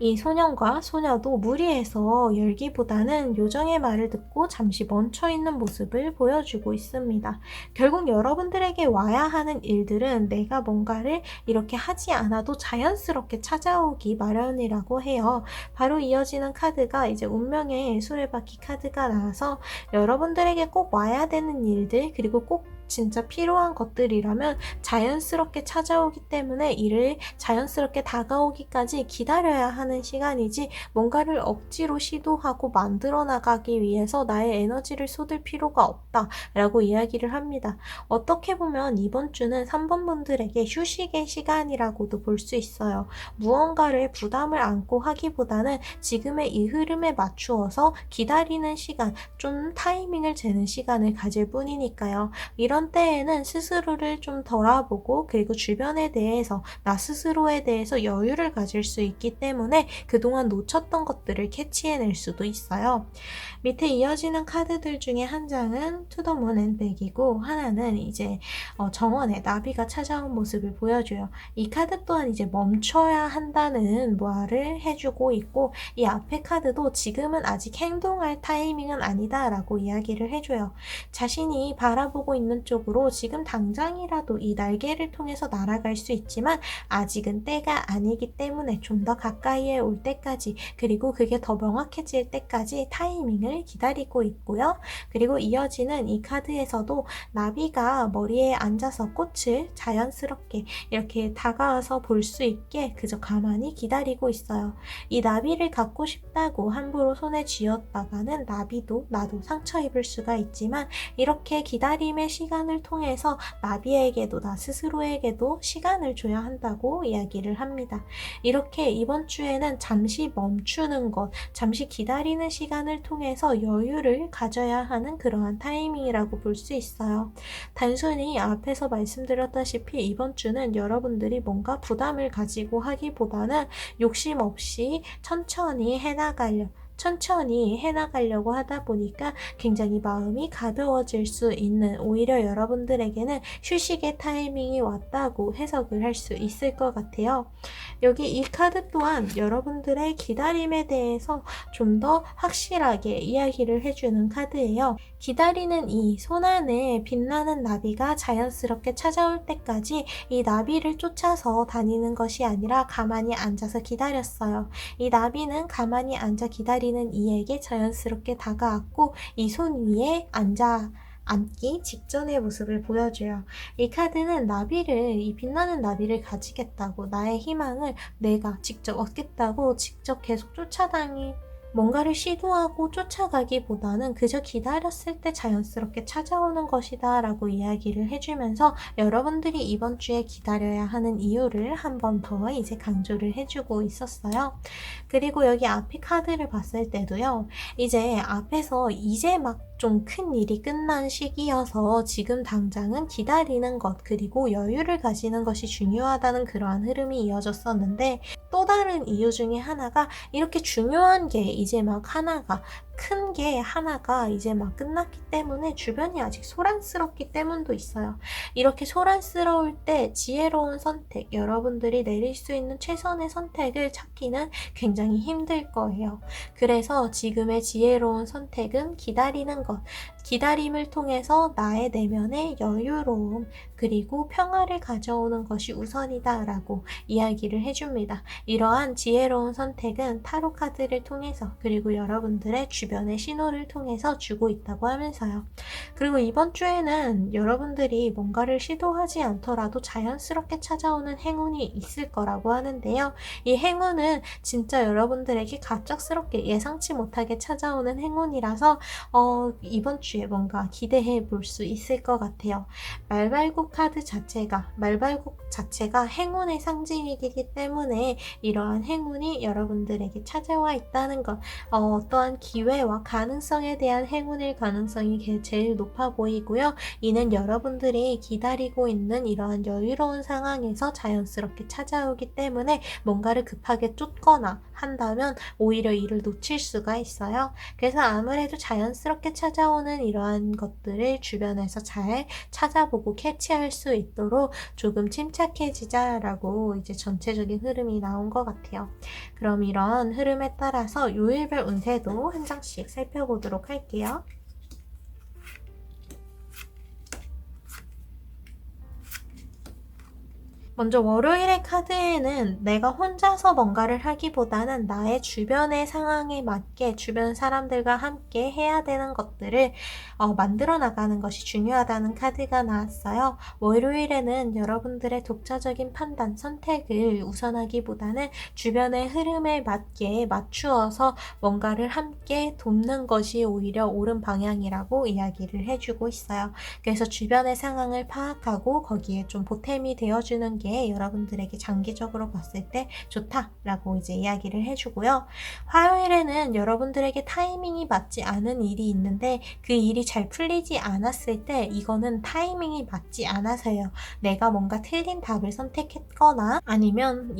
이 소년과 소녀도 무리해서 열기보다는 요정의 말을 듣고 잠시 멈춰있는 모습을 보여주고 있습니다. 결국 여러분들에게 와야 하는 일들은 내가 뭔가를 이렇게 하지 않아도 자연스럽게 찾아오기 마련이라고 해요. 바로 이어지는 카드가 이제 운명의 수레바퀴 카드가 나와서 여러분들에게 꼭 와야 되는 일들, 그리고 꼭 진짜 필요한 것들이라면 자연스럽게 찾아오기 때문에 이를 자연스럽게 다가오기까지 기다려야 하는 시간이지 뭔가를 억지로 시도하고 만들어 나가기 위해서 나의 에너지를 쏟을 필요가 없다 라고 이야기를 합니다. 어떻게 보면 이번 주는 3번 분들에게 휴식의 시간이라고도 볼 수 있어요. 무언가를 부담을 안고 하기보다는 지금의 이 흐름에 맞추어서 기다리는 시간, 좀 타이밍을 재는 시간을 가질 뿐이니까요. 이런 때에는 스스로를 좀 돌아보고 그리고 주변에 대해서 나 스스로에 대해서 여유를 가질 수 있기 때문에 그동안 놓쳤던 것들을 캐치해낼 수도 있어요. 밑에 이어지는 카드들 중에 한 장은 To the Moon and Back이고 하나는 이제 정원에 나비가 찾아온 모습을 보여줘요. 이 카드 또한 이제 멈춰야 한다는 말을 해주고 있고 이 앞에 카드도 지금은 아직 행동할 타이밍은 아니다 라고 이야기를 해줘요. 자신이 바라보고 있는 쪽으로 지금 당장이라도 이 날개를 통해서 날아갈 수 있지만 아직은 때가 아니기 때문에 좀 더 가까이에 올 때까지 그리고 그게 더 명확해질 때까지 타이밍을 기다리고 있고요. 그리고 이어지는 이 카드에서도 나비가 머리에 앉아서 꽃을 자연스럽게 이렇게 다가와서 볼 수 있게 그저 가만히 기다리고 있어요. 이 나비를 갖고 싶다고 함부로 손에 쥐었다가는 나비도 나도 상처 입을 수가 있지만 이렇게 기다림의 시간 시간을 통해서 나비에게도 나 스스로에게도 시간을 줘야 한다고 이야기를 합니다. 이렇게 이번 주에는 잠시 멈추는 것, 잠시 기다리는 시간을 통해서 여유를 가져야 하는 그러한 타이밍이라고 볼 수 있어요. 단순히 앞에서 말씀드렸다시피 이번 주는 여러분들이 뭔가 부담을 가지고 하기보다는 욕심 없이 천천히 해나가려고 하다 보니까 굉장히 마음이 가벼워질 수 있는, 오히려 여러분들에게는 휴식의 타이밍이 왔다고 해석을 할 수 있을 것 같아요. 여기 이 카드 또한 여러분들의 기다림에 대해서 좀 더 확실하게 이야기를 해주는 카드예요. 기다리는 이 손안에 빛나는 나비가 자연스럽게 찾아올 때까지 이 나비를 쫓아서 다니는 것이 아니라 가만히 앉아서 기다렸어요. 이 나비는 가만히 앉아 기다리는 이에게 자연스럽게 다가왔고 이 손 위에 앉기 직전의 모습을 보여줘요. 이 카드는 이 빛나는 나비를 가지겠다고, 나의 희망을 내가 직접 얻겠다고 직접 계속 뭔가를 시도하고 쫓아가기보다는 그저 기다렸을 때 자연스럽게 찾아오는 것이다 라고 이야기를 해주면서 여러분들이 이번 주에 기다려야 하는 이유를 한 번 더 이제 강조를 해주고 있었어요. 그리고 여기 앞에 카드를 봤을 때도요, 이제 앞에서 이제 막 좀 큰 일이 끝난 시기여서 지금 당장은 기다리는 것 그리고 여유를 가지는 것이 중요하다는 그러한 흐름이 이어졌었는데, 또 다른 이유 중에 하나가 이렇게 중요한 게 이제 막 큰 게 하나가 이제 막 끝났기 때문에 주변이 아직 소란스럽기 때문도 있어요. 이렇게 소란스러울 때 지혜로운 선택, 여러분들이 내릴 수 있는 최선의 선택을 찾기는 굉장히 힘들 거예요. 그래서 지금의 지혜로운 선택은 기다리는 것, 기다림을 통해서 나의 내면의 여유로움 그리고 평화를 가져오는 것이 우선이다 라고 이야기를 해줍니다. 이러한 지혜로운 선택은 타로 카드를 통해서 그리고 여러분들의 주변의 신호를 통해서 주고 있다고 하면서요. 그리고 이번 주에는 여러분들이 뭔가를 시도하지 않더라도 자연스럽게 찾아오는 행운이 있을 거라고 하는데요. 이 행운은 진짜 여러분들에게 갑작스럽게 예상치 못하게 찾아오는 행운이라서 이번 주에 뭔가 기대해 볼 수 있을 것 같아요. 말발굽 자체가 행운의 상징이기 때문에 이러한 행운이 여러분들에게 찾아와 있다는 것, 어떠한 기회와 가능성에 대한 행운일 가능성이 제일 높아 보이고요. 이는 여러분들이 기다리고 있는 이러한 여유로운 상황에서 자연스럽게 찾아오기 때문에 뭔가를 급하게 쫓거나 한다면 오히려 이를 놓칠 수가 있어요. 그래서 아무래도 자연스럽게 찾아오는 이러한 것들을 주변에서 잘 찾아보고 캐치할 수 있도록 조금 침착해지자라고 이제 전체적인 흐름이 나온 것 같아요. 그럼 이런 흐름에 따라서 요일별 운세도 한 장씩 살펴보도록 할게요. 먼저 월요일의 카드에는 내가 혼자서 뭔가를 하기보다는 나의 주변의 상황에 맞게 주변 사람들과 함께 해야 되는 것들을 만들어 나가는 것이 중요하다는 카드가 나왔어요. 월요일에는 여러분들의 독자적인 판단, 선택을 우선하기보다는 주변의 흐름에 맞게 맞추어서 뭔가를 함께 돕는 것이 오히려 옳은 방향이라고 이야기를 해주고 있어요. 그래서 주변의 상황을 파악하고 거기에 좀 보탬이 되어주는 게 여러분들에게 장기적으로 봤을 때 좋다라고 이제 이야기를 해주고요. 화요일에는 여러분들에게 타이밍이 맞지 않은 일이 있는데 그 일이 잘 풀리지 않았을 때 이거는 타이밍이 맞지 않아서요. 내가 뭔가 틀린 답을 선택했거나 아니면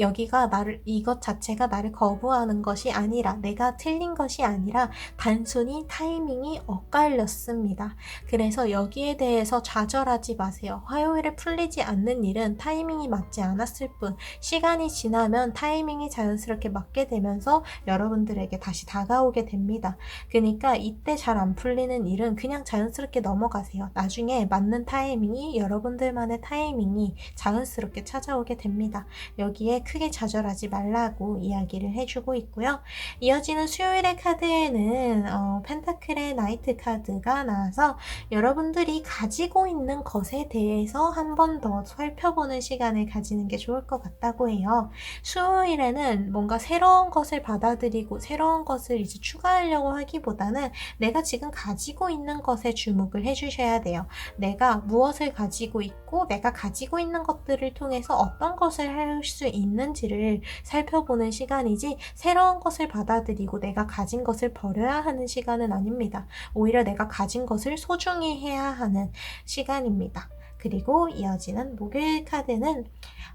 이것 자체가 나를 거부하는 것이 아니라 내가 틀린 것이 아니라 단순히 타이밍이 엇갈렸습니다. 그래서 여기에 대해서 좌절하지 마세요. 화요일에 풀리지 않는 일은 타이밍이 맞지 않았을 뿐, 시간이 지나면 타이밍이 자연스럽게 맞게 되면서 여러분들에게 다시 다가오게 됩니다. 그러니까 이때 잘 안 풀리는 일은 그냥 자연스럽게 넘어가세요. 나중에 맞는 타이밍이, 여러분들만의 타이밍이 자연스럽게 찾아오게 됩니다. 여기에 크게 좌절하지 말라고 이야기를 해주고 있고요. 이어지는 수요일의 카드에는 펜타클의 나이트 카드가 나와서 여러분들이 가지고 있는 것에 대해서 한 번 더 살펴보는 시간을 시간을 가지는 게 좋을 것 같다고 해요. 수요일에는 뭔가 새로운 것을 받아들이고 새로운 것을 이제 추가하려고 하기보다는 내가 지금 가지고 있는 것에 주목을 해주셔야 돼요. 내가 무엇을 가지고 있고 내가 가지고 있는 것들을 통해서 어떤 것을 할 수 있는지를 살펴보는 시간이지, 새로운 것을 받아들이고 내가 가진 것을 버려야 하는 시간은 아닙니다. 오히려 내가 가진 것을 소중히 해야 하는 시간입니다. 그리고 이어지는 목요일 카드는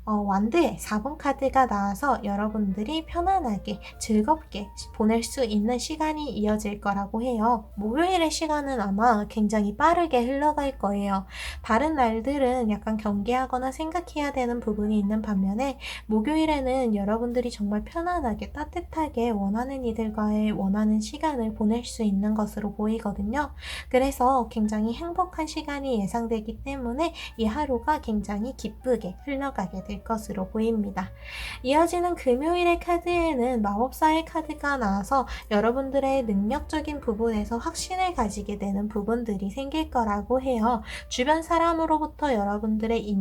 완드의 4번 카드가 나와서 여러분들이 편안하게 즐겁게 보낼 수 있는 시간이 이어질 거라고 해요. 목요일의 시간은 아마 굉장히 빠르게 흘러갈 거예요. 다른 날들은 약간 경계하거나 생각해야 되는 부분이 있는 반면에 목요일에는 여러분들이 정말 편안하게 따뜻하게 원하는 이들과의 원하는 시간을 보낼 수 있는 것으로 보이거든요. 그래서 굉장히 행복한 시간이 예상되기 때문에 이 하루가 굉장히 기쁘게 흘러가게 될 것으로 보입니다. 이어지는 금요일의 카드에는 마법사의 카드가 나와서 여러분들의 능력적인 부분에서 확신을 가지게 되는 부분들이 생길 거라고 해요. 주변 사람으로부터 여러분들의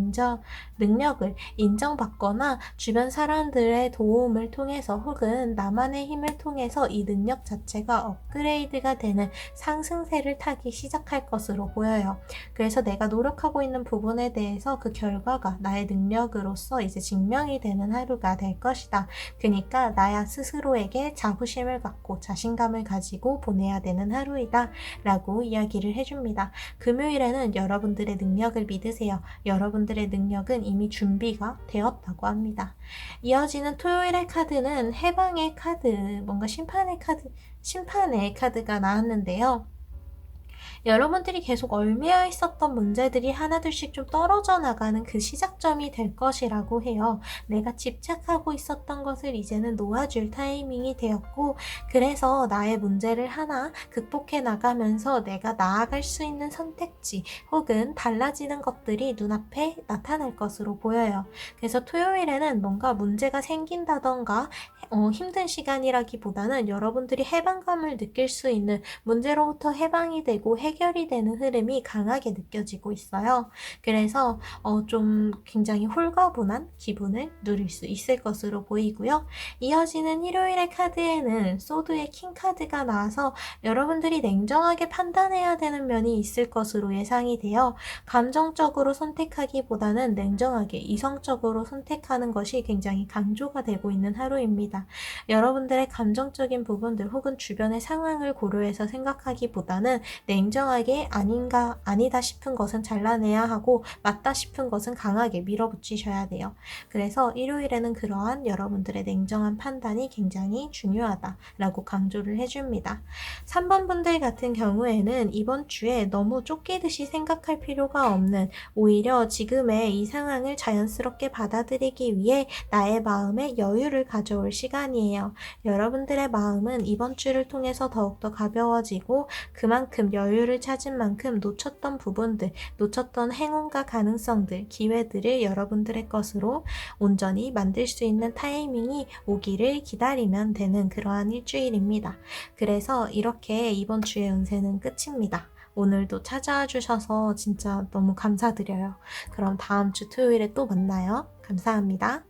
능력을 인정받거나 주변 사람들의 도움을 통해서 혹은 나만의 힘을 통해서 이 능력 자체가 업그레이드가 되는 상승세를 타기 시작할 것으로 보여요. 그래서 내가 노력하고 있는 부분에 대해서 그 결과가 나의 능력으로서 이제 증명이 되는 하루가 될 것이다. 그러니까 나야 스스로에게 자부심을 갖고 자신감을 가지고 보내야 되는 하루이다 라고 이야기를 해줍니다. 금요일에는 여러분들의 능력을 믿으세요. 여러분들의 능력은 이미 준비가 되었다고 합니다. 이어지는 토요일의 카드는 해방의 카드, 뭔가 심판의 카드가 나왔는데요. 여러분들이 계속 얽매여 있었던 문제들이 하나둘씩 좀 떨어져 나가는 그 시작점이 될 것이라고 해요. 내가 집착하고 있었던 것을 이제는 놓아줄 타이밍이 되었고, 그래서 나의 문제를 하나 극복해 나가면서 내가 나아갈 수 있는 선택지 혹은 달라지는 것들이 눈앞에 나타날 것으로 보여요. 그래서 토요일에는 뭔가 문제가 생긴다던가 힘든 시간이라기보다는 여러분들이 해방감을 느낄 수 있는, 문제로부터 해방이 되고 해결이 되는 흐름이 강하게 느껴지고 있어요. 그래서 좀 굉장히 홀가분한 기분을 누릴 수 있을 것으로 보이고요. 이어지는 일요일의 카드에는 소드의 킹 카드가 나와서 여러분들이 냉정하게 판단해야 되는 면이 있을 것으로 예상이 돼요. 감정적으로 선택하기보다는 냉정하게 이성적으로 선택하는 것이 굉장히 강조가 되고 있는 하루입니다. 여러분들의 감정적인 부분들 혹은 주변의 상황을 고려해서 생각하기보다는 냉정하게 아니다 싶은 것은 잘라내야 하고 맞다 싶은 것은 강하게 밀어붙이셔야 돼요. 그래서 일요일에는 그러한 여러분들의 냉정한 판단이 굉장히 중요하다라고 강조를 해줍니다. 3번 분들 같은 경우에는 이번 주에 너무 쫓기듯이 생각할 필요가 없는, 오히려 지금의 이 상황을 자연스럽게 받아들이기 위해 나의 마음에 여유를 가져올 시간이에요. 여러분들의 마음은 이번 주를 통해서 더욱더 가벼워지고 그만큼 여유를 찾은 만큼 놓쳤던 부분들, 놓쳤던 행운과 가능성들, 기회들을 여러분들의 것으로 온전히 만들 수 있는 타이밍이 오기를 기다리면 되는 그러한 일주일입니다. 그래서 이렇게 이번 주의 운세는 끝입니다. 오늘도 찾아와 주셔서 진짜 너무 감사드려요. 그럼 다음 주 토요일에 또 만나요. 감사합니다.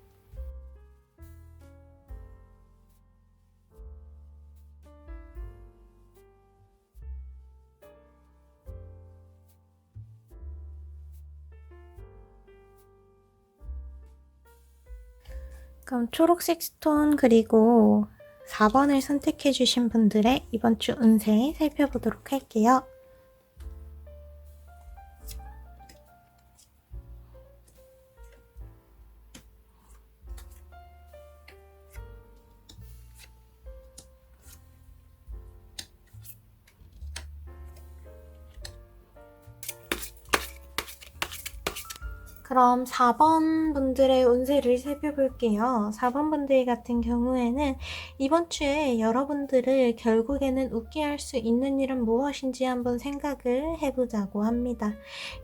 그럼 초록색 스톤 그리고 4번을 선택해주신 분들의 이번 주 운세 살펴보도록 할게요. 그럼 4번 분들의 운세를 살펴볼게요. 4번 분들 같은 경우에는 이번 주에 여러분들을 결국에는 웃게 할 수 있는 일은 무엇인지 한번 생각을 해보자고 합니다.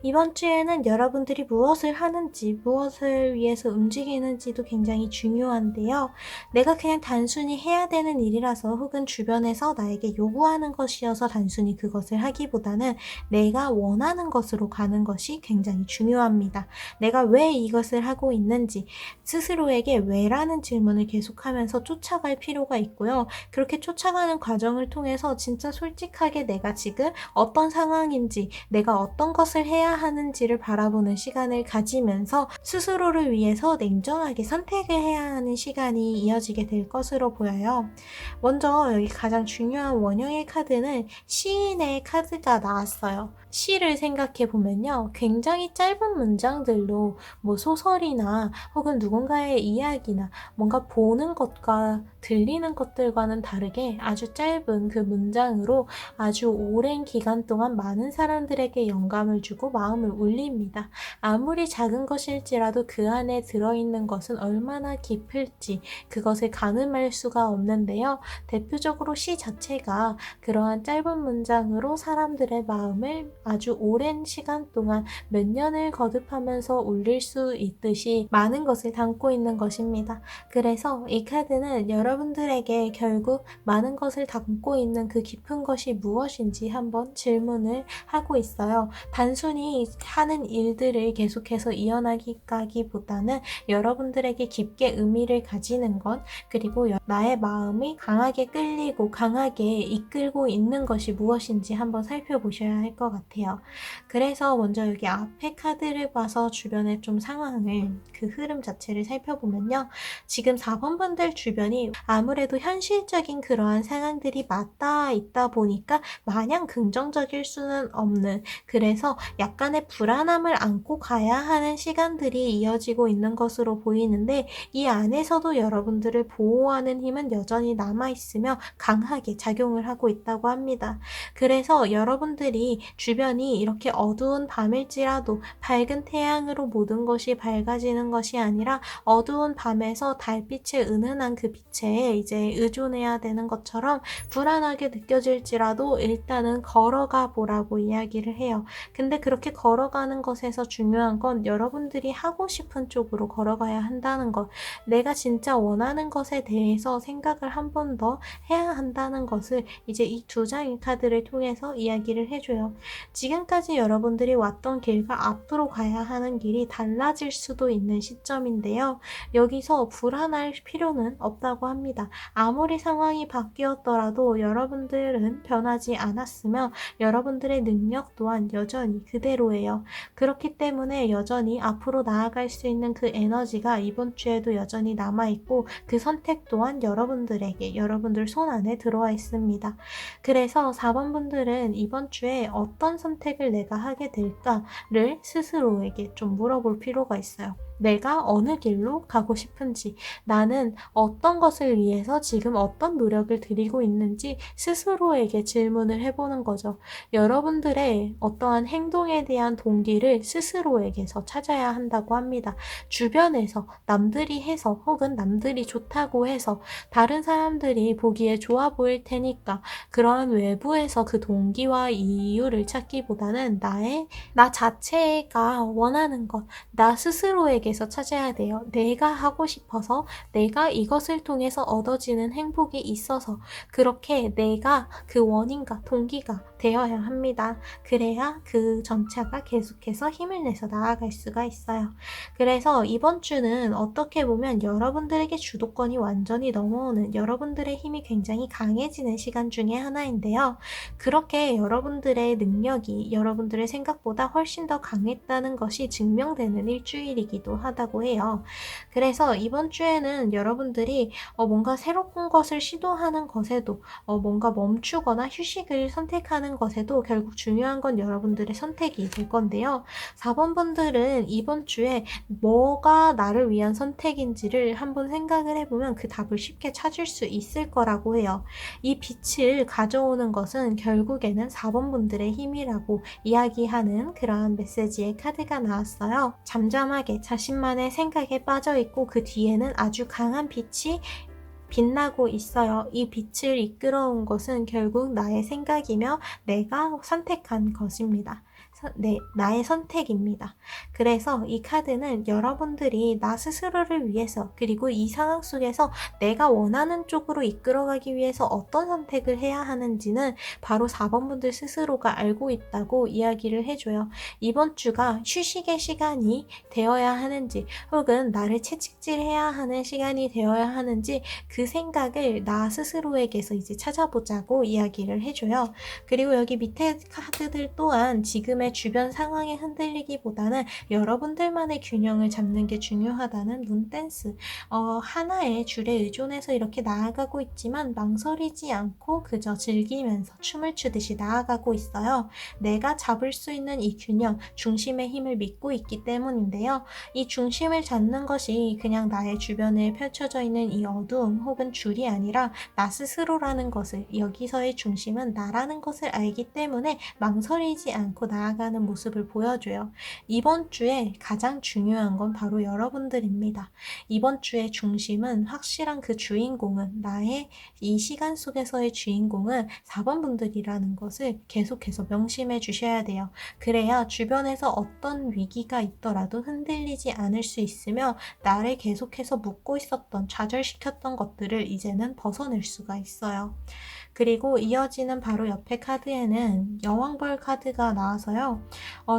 이번 주에는 여러분들이 무엇을 하는지, 무엇을 위해서 움직이는지도 굉장히 중요한데요. 내가 그냥 단순히 해야 되는 일이라서 혹은 주변에서 나에게 요구하는 것이어서 단순히 그것을 하기보다는 내가 원하는 것으로 가는 것이 굉장히 중요합니다. 내가 왜 이것을 하고 있는지 스스로에게 왜라는 질문을 계속하면서 쫓아갈 필요가 있고요. 그렇게 쫓아가는 과정을 통해서 진짜 솔직하게 내가 지금 어떤 상황인지, 내가 어떤 것을 해야 하는지를 바라보는 시간을 가지면서 스스로를 위해서 냉정하게 선택을 해야 하는 시간이 이어지게 될 것으로 보여요. 먼저 여기 가장 중요한 원형의 카드는 시인의 카드가 나왔어요. 시를 생각해 보면요. 굉장히 짧은 문장들로 뭐 소설이나 혹은 누군가의 이야기나 뭔가 보는 것과 들리는 것들과는 다르게 아주 짧은 그 문장으로 아주 오랜 기간 동안 많은 사람들에게 영감을 주고 마음을 울립니다. 아무리 작은 것일지라도 그 안에 들어있는 것은 얼마나 깊을지 그것을 가늠할 수가 없는데요. 대표적으로 시 자체가 그러한 짧은 문장으로 사람들의 마음을 아주 오랜 시간 동안 몇 년을 거듭하면서 울릴 수 있듯이 많은 것을 담고 있는 것입니다. 그래서 이 카드는 여러분들에게 결국 많은 것을 담고 있는 그 깊은 것이 무엇인지 한번 질문을 하고 있어요. 단순히 하는 일들을 계속해서 이어나가기보다는 여러분들에게 깊게 의미를 가지는 것, 그리고 나의 마음이 강하게 끌리고 강하게 이끌고 있는 것이 무엇인지 한번 살펴보셔야 할 것 같아요. 그래서 먼저 여기 앞에 카드를 봐서 주변의 좀 상황을, 그 흐름 자체를 살펴보면요. 지금 4번 분들 주변이 아무래도 현실적인 그러한 상황들이 맞닿아 있다 보니까 마냥 긍정적일 수는 없는, 그래서 약간의 불안함을 안고 가야 하는 시간들이 이어지고 있는 것으로 보이는데, 이 안에서도 여러분들을 보호하는 힘은 여전히 남아있으며 강하게 작용을 하고 있다고 합니다. 그래서 여러분들이 주변이 이렇게 어두운 밤일지라도 밝은 태양으로 모든 것이 밝아지는 것이 아니라 어두운 밤에서 달빛의 은은한 그 빛에 이제 의존해야 되는 것처럼 불안하게 느껴질지라도 일단은 걸어가 보라고 이야기를 해요. 근데 그렇게 걸어가는 것에서 중요한 건 여러분들이 하고 싶은 쪽으로 걸어가야 한다는 것, 내가 진짜 원하는 것에 대해서 생각을 한 번 더 해야 한다는 것을 이제 이 두 장의 카드를 통해서 이야기를 해줘요. 지금까지 여러분들이 왔던 길과 앞으로 가야 하는 길이 달라질 수도 있는 시점인데요. 여기서 불안할 필요는 없다고 합니다. 아무리 상황이 바뀌었더라도 여러분들은 변하지 않았으며 여러분들의 능력 또한 여전히 그대로예요. 그렇기 때문에 여전히 앞으로 나아갈 수 있는 그 에너지가 이번 주에도 여전히 남아있고, 그 선택 또한 여러분들에게, 여러분들 손 안에 들어와 있습니다. 그래서 4번 분들은 이번 주에 어떤 선택을 내가 하게 될까를 스스로에게 좀 물어볼 필요가 있어요. 내가 어느 길로 가고 싶은지, 나는 어떤 것을 위해서 지금 어떤 노력을 들이고 있는지 스스로에게 질문을 해보는 거죠. 여러분들의 어떠한 행동에 대한 동기를 스스로에게서 찾아야 한다고 합니다. 주변에서 남들이 해서 혹은 남들이 좋다고 해서 다른 사람들이 보기에 좋아 보일 테니까 그러한 외부에서 그 동기와 이유를 찾기보다는 나 자체가 원하는 것, 나 스스로에게서 찾아야 돼요. 내가 하고 싶어서, 내가 이것을 통해서 얻어지는 행복이 있어서, 그렇게 내가 그 원인과 동기가 되어야 합니다. 그래야 그 전차가 계속해서 힘을 내서 나아갈 수가 있어요. 그래서 이번 주는 어떻게 보면 여러분들에게 주도권이 완전히 넘어오는, 여러분들의 힘이 굉장히 강해지는 시간 중에 하나인데요. 그렇게 여러분들의 능력이 여러분들의 생각보다 훨씬 더 강했다는 것이 증명되는 일주일이기도 하다고 해요. 그래서 이번 주에는 여러분들이 뭔가 새로운 것을 시도하는 것에도, 뭔가 멈추거나 휴식을 선택하는 것에도 결국 중요한 건 여러분들의 선택이 될 건데요. 4번 분들은 이번 주에 뭐가 나를 위한 선택인지를 한번 생각을 해보면 그 답을 쉽게 찾을 수 있을 거라고 해요. 이 빛을 가져오는 것은 결국에는 4번 분들의 힘이라고 이야기하는 그러한 메시지의 카드가 나왔어요. 잠잠하게 자신만의 생각에 빠져있고 그 뒤에는 아주 강한 빛이 빛나고 있어요. 이 빛을 이끌어온 것은 결국 나의 생각이며 내가 선택한 것입니다. 나의 선택입니다. 그래서 이 카드는 여러분들이 나 스스로를 위해서 그리고 이 상황 속에서 내가 원하는 쪽으로 이끌어가기 위해서 어떤 선택을 해야 하는지는 바로 4번 분들 스스로가 알고 있다고 이야기를 해줘요. 이번 주가 휴식의 시간이 되어야 하는지 혹은 나를 채찍질해야 하는 시간이 되어야 하는지 그 생각을 나 스스로에게서 이제 찾아보자고 이야기를 해줘요. 그리고 여기 밑에 카드들 또한 지금의 주변 상황에 흔들리기보다는 여러분들만의 균형을 잡는 게 중요하다는 룬댄스. 하나의 줄에 의존해서 이렇게 나아가고 있지만 망설이지 않고 그저 즐기면서 춤을 추듯이 나아가고 있어요. 내가 잡을 수 있는 이 균형, 중심의 힘을 믿고 있기 때문인데요. 이 중심을 잡는 것이 그냥 나의 주변에 펼쳐져 있는 이 어두움 혹은 줄이 아니라 나 스스로라는 것을, 여기서의 중심은 나라는 것을 알기 때문에 망설이지 않고 나아가는 모습을 보여줘요. 이번 주에 가장 중요한 건 바로 여러분들입니다. 이번 주의 중심은 확실한 그 주인공은, 나의 이 시간 속에서의 주인공은 4번 분들이라는 것을 계속해서 명심해 주셔야 돼요. 그래야 주변에서 어떤 위기가 있더라도 흔들리지 않을 수 있으며 나를 계속해서 묶고 있었던, 좌절시켰던 것들을 이제는 벗어낼 수가 있어요. 그리고 이어지는 바로 옆에 카드에는 여왕벌 카드가 나와서요.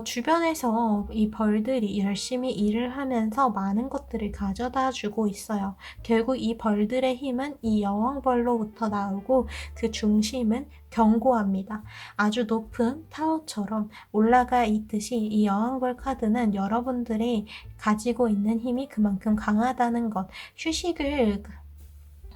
주변에서 이 벌들이 열심히 일을 하면서 많은 것들을 가져다 주고 있어요. 결국 이 벌들의 힘은 이 여왕벌로부터 나오고 그 중심은 견고합니다. 아주 높은 타워처럼 올라가 있듯이 이 여왕벌 카드는 여러분들이 가지고 있는 힘이 그만큼 강하다는 것,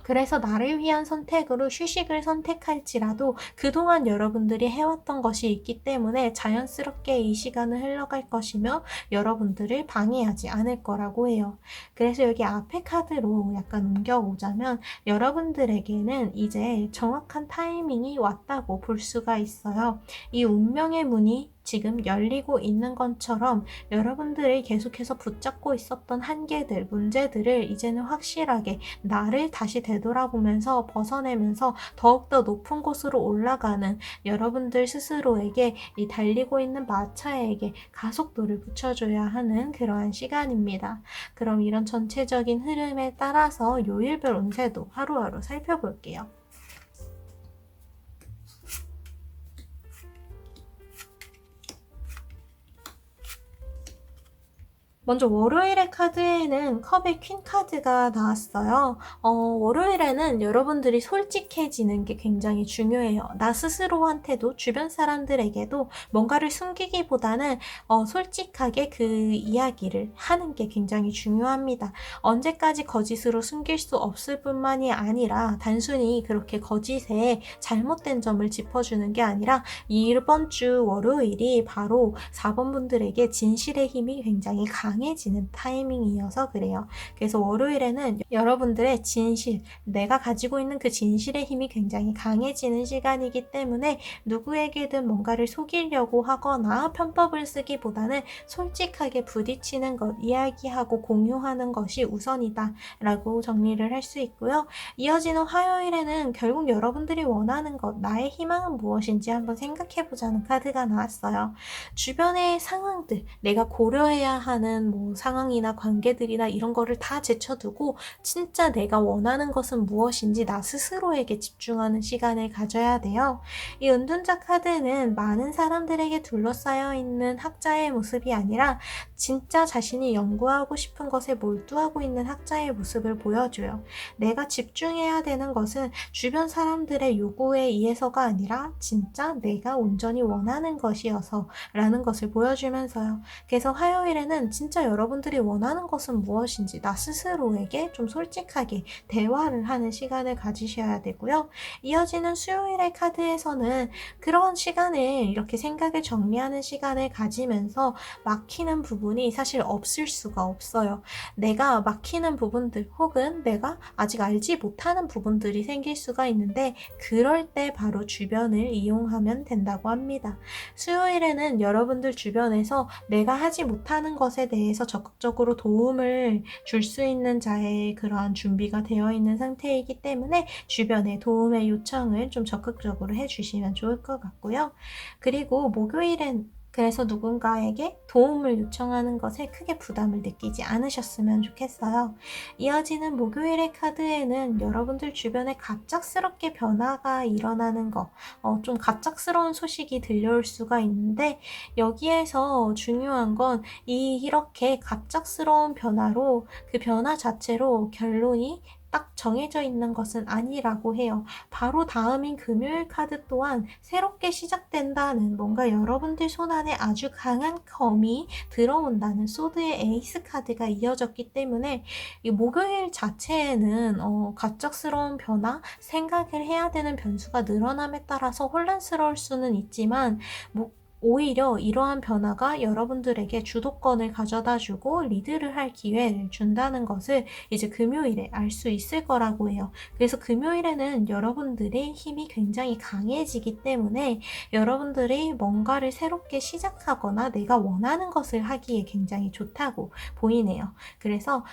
그래서 나를 위한 선택으로 휴식을 선택할지라도 그동안 여러분들이 해왔던 것이 있기 때문에 자연스럽게 이 시간은 흘러갈 것이며 여러분들을 방해하지 않을 거라고 해요. 그래서 여기 앞에 카드로 약간 옮겨오자면 여러분들에게는 이제 정확한 타이밍이 왔다고 볼 수가 있어요. 이 운명의 문이 지금 열리고 있는 것처럼 여러분들이 계속해서 붙잡고 있었던 한계들, 문제들을 이제는 확실하게 나를 다시 되돌아보면서 벗어내면서 더욱더 높은 곳으로 올라가는 여러분들 스스로에게, 이 달리고 있는 마차에게 가속도를 붙여줘야 하는 그러한 시간입니다. 그럼 이런 전체적인 흐름에 따라서 요일별 운세도 하루하루 살펴볼게요. 먼저 월요일의 카드에는 컵의 퀸 카드가 나왔어요. 월요일에는 여러분들이 솔직해지는 게 굉장히 중요해요. 나 스스로한테도 주변 사람들에게도 뭔가를 숨기기보다는 솔직하게 그 이야기를 하는 게 굉장히 중요합니다. 언제까지 거짓으로 숨길 수 없을 뿐만이 아니라 단순히 그렇게 거짓에 잘못된 점을 짚어주는 게 아니라 이번 주 월요일이 바로 4번 분들에게 진실의 힘이 굉장히 강해지는 타이밍이어서 그래요. 그래서 월요일에는 여러분들의 진실, 내가 가지고 있는 그 진실의 힘이 굉장히 강해지는 시간이기 때문에 누구에게든 뭔가를 속이려고 하거나 편법을 쓰기보다는 솔직하게 부딪히는 것, 이야기하고 공유하는 것이 우선이다 라고 정리를 할 수 있고요. 이어지는 화요일에는 결국 여러분들이 원하는 것, 나의 희망은 무엇인지 한번 생각해보자는 카드가 나왔어요. 주변의 상황들, 내가 고려해야 하는 상황이나 관계들이나 이런 거를 다 제쳐두고 진짜 내가 원하는 것은 무엇인지 나 스스로에게 집중하는 시간을 가져야 돼요. 이 은둔자 카드는 많은 사람들에게 둘러싸여 있는 학자의 모습이 아니라 진짜 자신이 연구하고 싶은 것에 몰두하고 있는 학자의 모습을 보여줘요. 내가 집중해야 되는 것은 주변 사람들의 요구에 의해서가 아니라 진짜 내가 온전히 원하는 것이어서 라는 것을 보여주면서요. 그래서 화요일에는 진짜 여러분들이 원하는 것은 무엇인지 나 스스로에게 좀 솔직하게 대화를 하는 시간을 가지셔야 되고요. 이어지는 수요일의 카드에서는 그런 시간을, 이렇게 생각을 정리하는 시간을 가지면서 막히는 부분이 사실 없을 수가 없어요. 내가 막히는 부분들 혹은 내가 아직 알지 못하는 부분들이 생길 수가 있는데 그럴 때 바로 주변을 이용하면 된다고 합니다. 수요일에는 여러분들 주변에서 내가 하지 못하는 것에 대해서 적극적으로 도움을 줄 수 있는 자의 그러한 준비가 되어 있는 상태이기 때문에 주변에 도움의 요청을 좀 적극적으로 해주시면 좋을 것 같고요. 그리고 그래서 누군가에게 도움을 요청하는 것에 크게 부담을 느끼지 않으셨으면 좋겠어요. 이어지는 목요일의 카드에는 여러분들 주변에 갑작스럽게 변화가 일어나는 거, 좀 갑작스러운 소식이 들려올 수가 있는데 여기에서 중요한 건 이렇게 갑작스러운 변화로 그 변화 자체로 결론이 딱 정해져 있는 것은 아니라고 해요. 바로 다음인 금요일 카드 또한 새롭게 시작된다는 뭔가 여러분들 손안에 아주 강한 검이 들어온다는 소드의 에이스 카드가 이어졌기 때문에 이 목요일 자체에는 갑작스러운 변화, 생각을 해야 되는 변수가 늘어남에 따라서 혼란스러울 수는 있지만 오히려 이러한 변화가 여러분들에게 주도권을 가져다주고 리드를 할 기회를 준다는 것을 이제 금요일에 알 수 있을 거라고 해요. 그래서 금요일에는 여러분들의 힘이 굉장히 강해지기 때문에 여러분들이 뭔가를 새롭게 시작하거나 내가 원하는 것을 하기에 굉장히 좋다고 보이네요. 그래서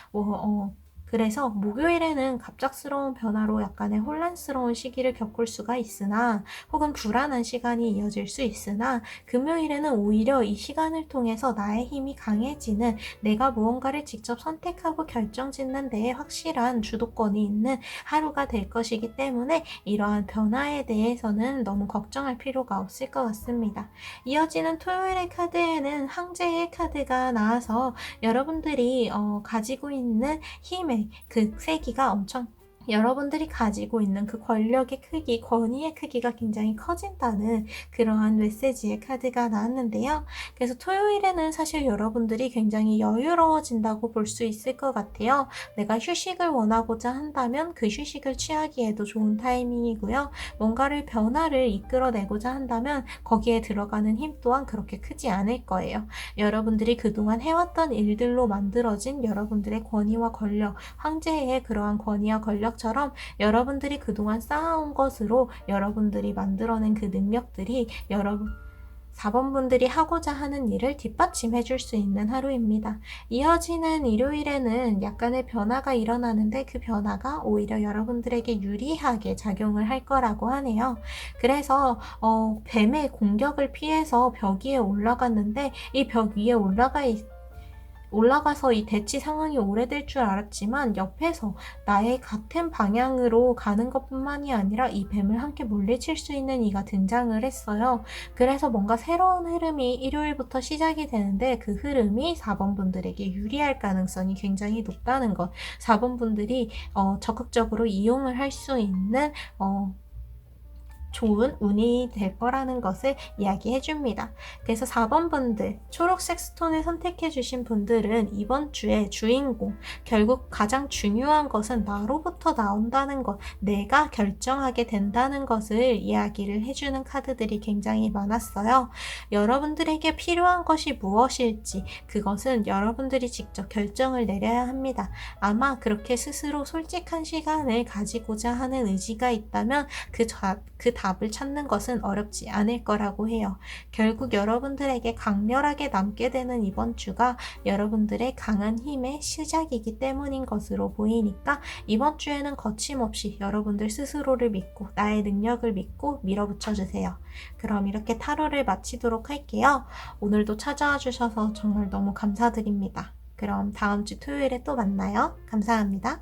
목요일에는 갑작스러운 변화로 약간의 혼란스러운 시기를 겪을 수가 있으나 혹은 불안한 시간이 이어질 수 있으나 금요일에는 오히려 이 시간을 통해서 나의 힘이 강해지는 내가 무언가를 직접 선택하고 결정짓는 데에 확실한 주도권이 있는 하루가 될 것이기 때문에 이러한 변화에 대해서는 너무 걱정할 필요가 없을 것 같습니다. 이어지는 토요일의 카드에는 황제의 카드가 나와서 여러분들이 가지고 있는 힘의 그 세기가 엄청 여러분들이 가지고 있는 그 권력의 크기, 권위의 크기가 굉장히 커진다는 그러한 메시지의 카드가 나왔는데요. 그래서 토요일에는 사실 여러분들이 굉장히 여유로워진다고 볼 수 있을 것 같아요. 내가 휴식을 원하고자 한다면 그 휴식을 취하기에도 좋은 타이밍이고요. 뭔가를 변화를 이끌어내고자 한다면 거기에 들어가는 힘 또한 그렇게 크지 않을 거예요. 여러분들이 그동안 해왔던 일들로 만들어진 여러분들의 권위와 권력, 황제의 그러한 권위와 권력 처럼 여러분들이 그동안 쌓아온 것으로 여러분들이 만들어낸 그 능력들이 4번분들이 하고자 하는 일을 뒷받침해 줄 수 있는 하루입니다. 이어지는 일요일에는 약간의 변화가 일어나는데 그 변화가 오히려 여러분들에게 유리하게 작용을 할 거라고 하네요. 그래서 뱀의 공격을 피해서 벽 위에 올라갔는데 이 벽 위에 올라가서 이 대치 상황이 오래될 줄 알았지만 옆에서 나의 같은 방향으로 가는 것뿐만이 아니라 이 뱀을 함께 물리칠 수 있는 이가 등장을 했어요. 그래서 뭔가 새로운 흐름이 일요일부터 시작이 되는데 그 흐름이 4번 분들에게 유리할 가능성이 굉장히 높다는 것. 4번 분들이 적극적으로 이용을 할 수 있는 좋은 운이 될 거라는 것을 이야기해 줍니다. 그래서 4번 분들, 초록색 스톤을 선택해 주신 분들은 이번 주의 주인공, 결국 가장 중요한 것은 나로부터 나온다는 것, 내가 결정하게 된다는 것을 이야기를 해주는 카드들이 굉장히 많았어요. 여러분들에게 필요한 것이 무엇일지 그것은 여러분들이 직접 결정을 내려야 합니다. 아마 그렇게 스스로 솔직한 시간을 가지고자 하는 의지가 있다면 그 답을 찾는 것은 어렵지 않을 거라고 해요. 결국 여러분들에게 강렬하게 남게 되는 이번 주가 여러분들의 강한 힘의 시작이기 때문인 것으로 보이니까 이번 주에는 거침없이 여러분들 스스로를 믿고 나의 능력을 믿고 밀어붙여 주세요. 그럼 이렇게 타로를 마치도록 할게요. 오늘도 찾아와 주셔서 정말 너무 감사드립니다. 그럼 다음 주 토요일에 또 만나요. 감사합니다.